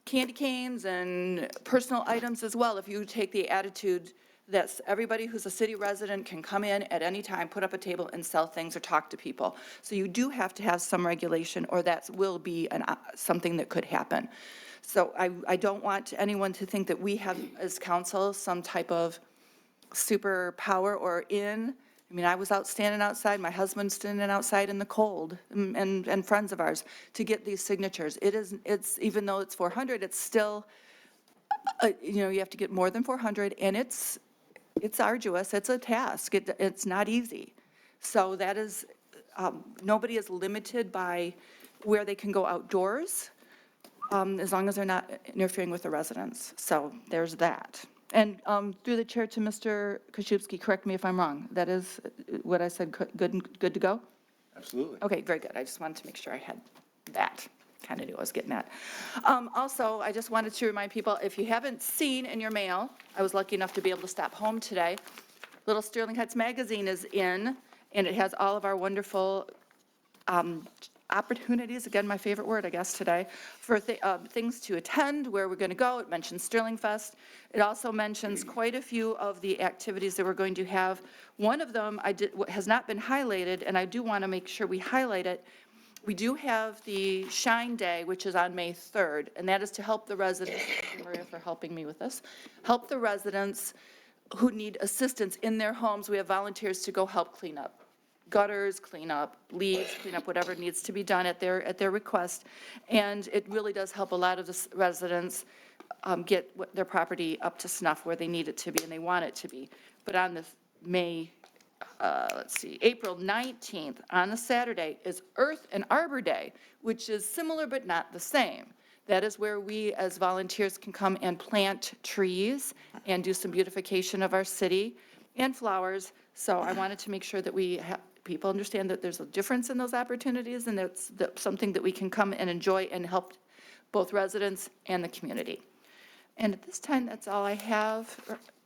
candy canes and personal items as well, if you take the attitude that everybody who's a city resident can come in at any time, put up a table and sell things or talk to people. So you do have to have some regulation, or that will be something that could happen. So I don't want anyone to think that we have, as council, some type of superpower or I mean, I was out standing outside, my husband's standing outside in the cold, and friends of ours, to get these signatures. It's, even though it's 400, it's still, you have to get more than 400, and it's arduous, it's a task, it's not easy. So that is, nobody is limited by where they can go outdoors, as long as they're not interfering with the residents. So there's that. And through the chair to Mr. Koszybski, correct me if I'm wrong. That is what I said, good to go? Absolutely. Okay, very good. I just wanted to make sure I had that. Kind of knew I was getting at. Also, I just wanted to remind people, if you haven't seen in your mail, I was lucky enough to be able to stop home today. Little Sterling Heights Magazine is in, and it has all of our wonderful opportunities, again, my favorite word, I guess, today, for things to attend, where we're going to go. It mentions Sterling Fest. It also mentions quite a few of the activities that we're going to have. One of them has not been highlighted, and I do want to make sure we highlight it. We do have the Shine Day, which is on May 3rd, and that is to help the residents, thank you, Maria, for helping me with this, help the residents who need assistance in their homes. We have volunteers to go help clean up gutters, clean up leaves, clean up whatever needs to be done at their request. And it really does help a lot of the residents get their property up to snuff where they need it to be and they want it to be. But on the April 19th, on a Saturday, is Earth and Arbor Day, which is similar but not the same. That is where we, as volunteers, can come and plant trees and do some beautification of our city and flowers. So I wanted to make sure that people understand that there's a difference in those opportunities, and that's something that we can come and enjoy and help both residents and the community. And at this time, that's all I have.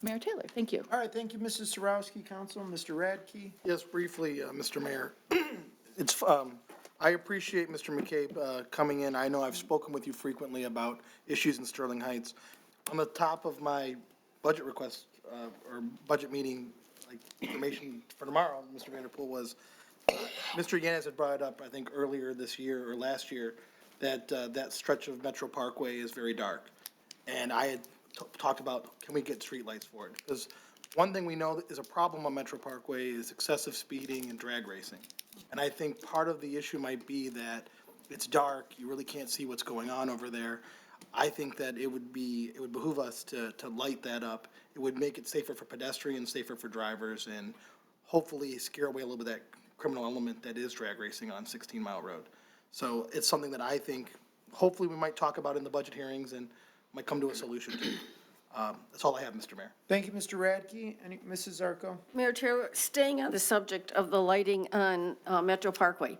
Mayor Taylor, thank you. All right, thank you, Mrs. Sarowski. Council, Mr. Radke. Yes, briefly, Mr. Mayor. I appreciate Mr. McCabe coming in. I know I've spoken with you frequently about issues in Sterling Heights. On the top of my budget request, or budget meeting, like information for tomorrow, Mr. Vanderpool, was Mr. Yanes had brought it up, I think, earlier this year or last year, that that stretch of Metro Parkway is very dark. And I had talked about, can we get streetlights for it? Because one thing we know is a problem on Metro Parkway is excessive speeding and drag racing. And I think part of the issue might be that it's dark, you really can't see what's going on over there. I think that it would behoove us to light that up. It would make it safer for pedestrians, safer for drivers, and hopefully scare away a little bit of that criminal element that is drag racing on 16 Mile Road. So it's something that I think, hopefully we might talk about in the budget hearings and might come to a solution to. That's all I have, Mr. Mayor. Thank you, Mr. Radke. Mrs. Zarko? Mayor Taylor, staying on the subject of the lighting on Metro Parkway,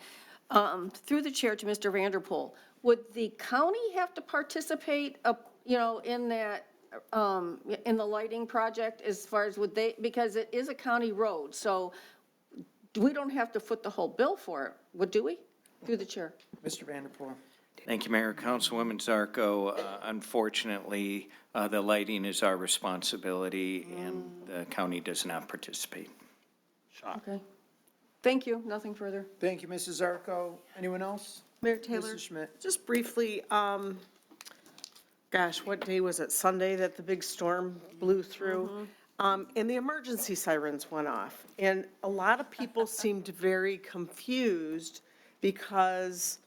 through the chair to Mr. Vanderpool, would the county have to participate, in that, in the lighting project as far as because it is a county road, so we don't have to foot the whole bill for it, do we? Through the chair. Mr. Vanderpool. Thank you, Mayor. Councilwoman Zarko, unfortunately, the lighting is our responsibility, and the county does not participate. Okay. Thank you. Nothing further. Thank you, Mrs. Zarko. Anyone else? Mayor Taylor, Mrs. Schmidt. just briefly, what day was it? Sunday that the big storm blew through? And the emergency sirens went off. And a lot of people seemed very confused because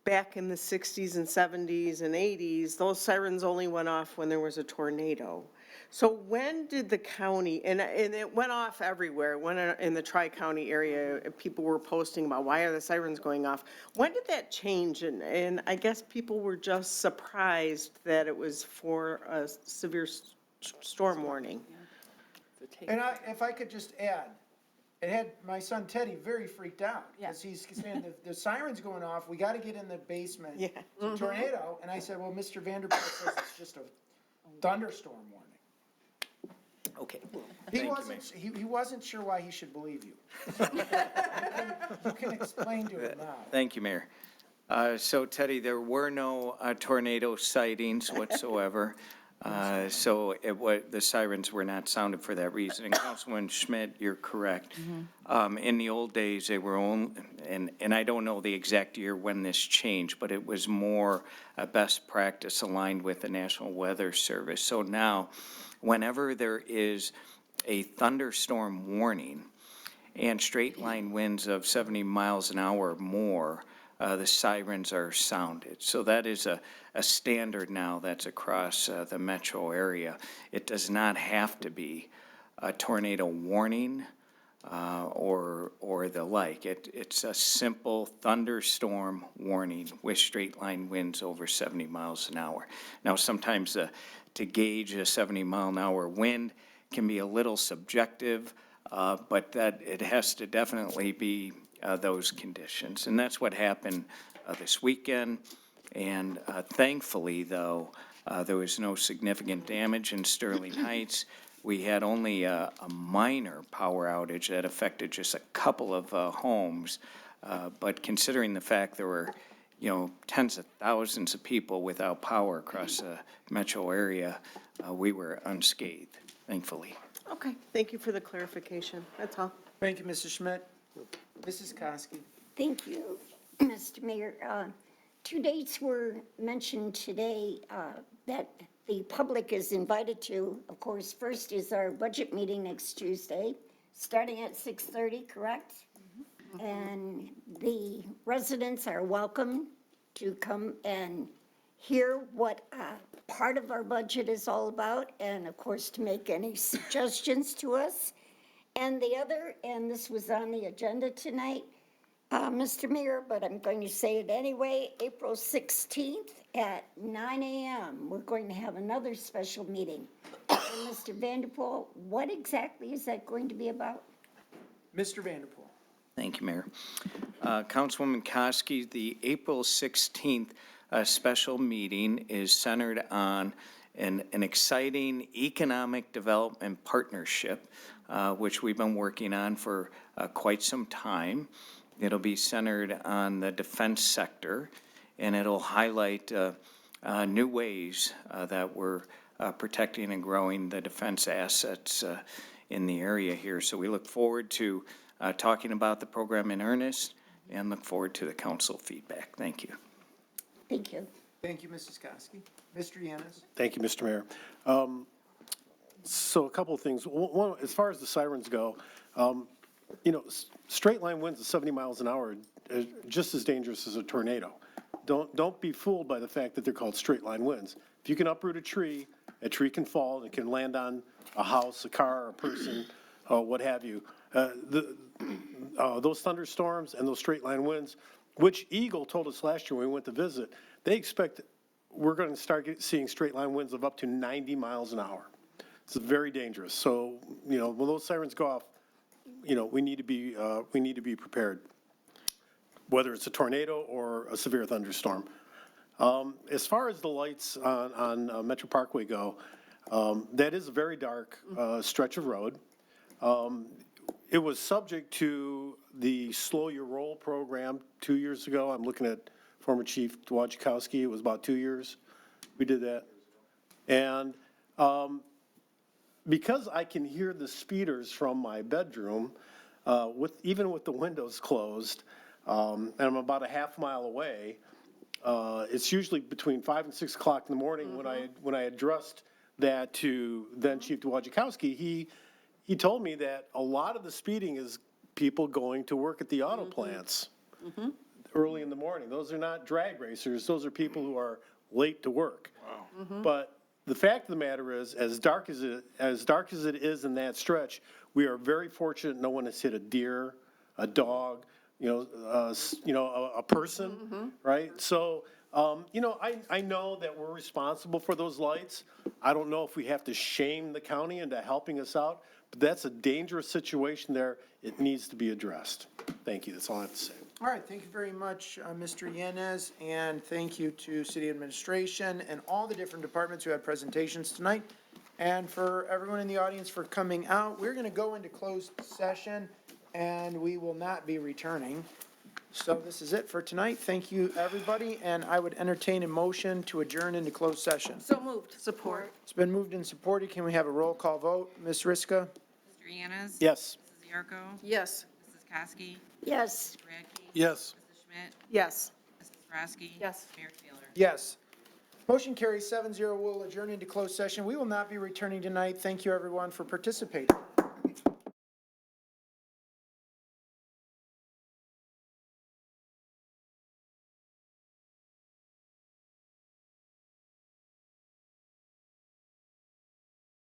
back in the 60s and 70s and 80s, those sirens only went off when there was a tornado. So when did the county, and it went off everywhere, it went in the Tri-County area, people were posting about why are the sirens going off. When did that change? And I guess people were just surprised that it was for a severe storm warning. And if I could just add, it had my son Teddy very freaked out. Because he's saying the siren's going off, we got to get in the basement. Yeah. It's a tornado. And I said, well, Mr. Vanderbilt says it's just a thunderstorm warning. Okay. He wasn't sure why he should believe you. You can explain to him now. Thank you, Mayor. So Teddy, there were no tornado sightings whatsoever. So the sirens were not sounded for that reason. And Councilman Schmidt, you're correct. In the old days, they were only, and I don't know the exact year when this changed, but it was more a best practice aligned with the National Weather Service. So now, whenever there is a thunderstorm warning and straight line winds of 70 miles an hour or more, the sirens are sounded. So that is a standard now that's across the metro area. It does not have to be a tornado warning or the like. It's a simple thunderstorm warning with straight line winds over 70 miles an hour. Now, sometimes to gauge a 70 mile an hour wind can be a little subjective, but that it has to definitely be those conditions. And that's what happened this weekend. And thankfully, though, there was no significant damage in Sterling Heights. We had only a minor power outage that affected just a couple of homes. But considering the fact there were, tens of thousands of people without power across the metro area, we were unscathed, thankfully. Okay, thank you for the clarification. That's all. Thank you, Mrs. Schmidt. Mrs. Koski. Thank you, Mr. Mayor. Two dates were mentioned today that the public is invited to. Of course, first is our budget meeting next Tuesday, starting at 6:30, correct? And the residents are welcome to come and hear what part of our budget is all about, and of course, to make any suggestions to us. And the other, and this was on the agenda tonight, Mr. Mayor, but I'm going to say it anyway, April 16th at 9 a.m., we're going to have another special meeting. And Mr. Vanderpool, what exactly is that going to be about? Mr. Vanderpool. Thank you, Mayor. Councilwoman Koski, the April 16th special meeting is centered on an exciting economic development partnership, which we've been working on for quite some time. It'll be centered on the defense sector, and it'll highlight new ways that we're protecting and growing the defense assets in the area here. So we look forward to talking about the program in earnest and look forward to the council feedback. Thank you. Thank you. Thank you, Mrs. Koski. Mr. Yanis. Thank you, Mr. Mayor. So a couple of things. One, as far as the sirens go, straight line winds of 70 miles an hour are just as dangerous as a tornado. Don't be fooled by the fact that they're called straight line winds. If you can uproot a tree can fall and it can land on a house, a car, a person, what have you. Those thunderstorms and those straight line winds, which Eagle told us last year when we went to visit, they expect we're going to start seeing straight line winds of up to 90 miles an hour. It's very dangerous. So, when those sirens go off, we need to be prepared, whether it's a tornado or a severe thunderstorm. As far as the lights on Metro Parkway go, that is a very dark stretch of road. It was subject to the Slow Your Roll program 2 years ago. I'm looking at former Chief Wojciechowski. It was about 2 years we did that. And because I can hear the speeders from my bedroom, even with the windows closed, and I'm about a half mile away, it's usually between 5 and 6 o'clock in the morning when I addressed that to then Chief Wojciechowski, he told me that a lot of the speeding is people going to work at the auto plants early in the morning. Those are not drag racers. Those are people who are late to work. Wow. But the fact of the matter is, as dark as it is in that stretch, we are very fortunate no one has hit a deer, a dog, a person, right? So, I know that we're responsible for those lights. I don't know if we have to shame the county into helping us out, but that's a dangerous situation there. It needs to be addressed. Thank you. That's all I have to say. All right, thank you very much, Mr. Yanez, and thank you to city administration and all the different departments who had presentations tonight. And for everyone in the audience for coming out, we're going to go into closed session and we will not be returning. So this is it for tonight. Thank you, everybody, and I would entertain a motion to adjourn into closed session. So moved. Support. It's been moved and supported. Can we have a roll call vote? Ms. Riska? Mr. Yanas? Yes. Mrs. Yarko? Yes. Mrs. Kosky? Yes. Mr. Radke? Yes. Mrs. Schmidt? Yes. Mrs. Frosky? Yes. Mayor Taylor? Yes. Motion carries 7-0. We'll adjourn into closed session. We will not be returning tonight. Thank you, everyone, for participating.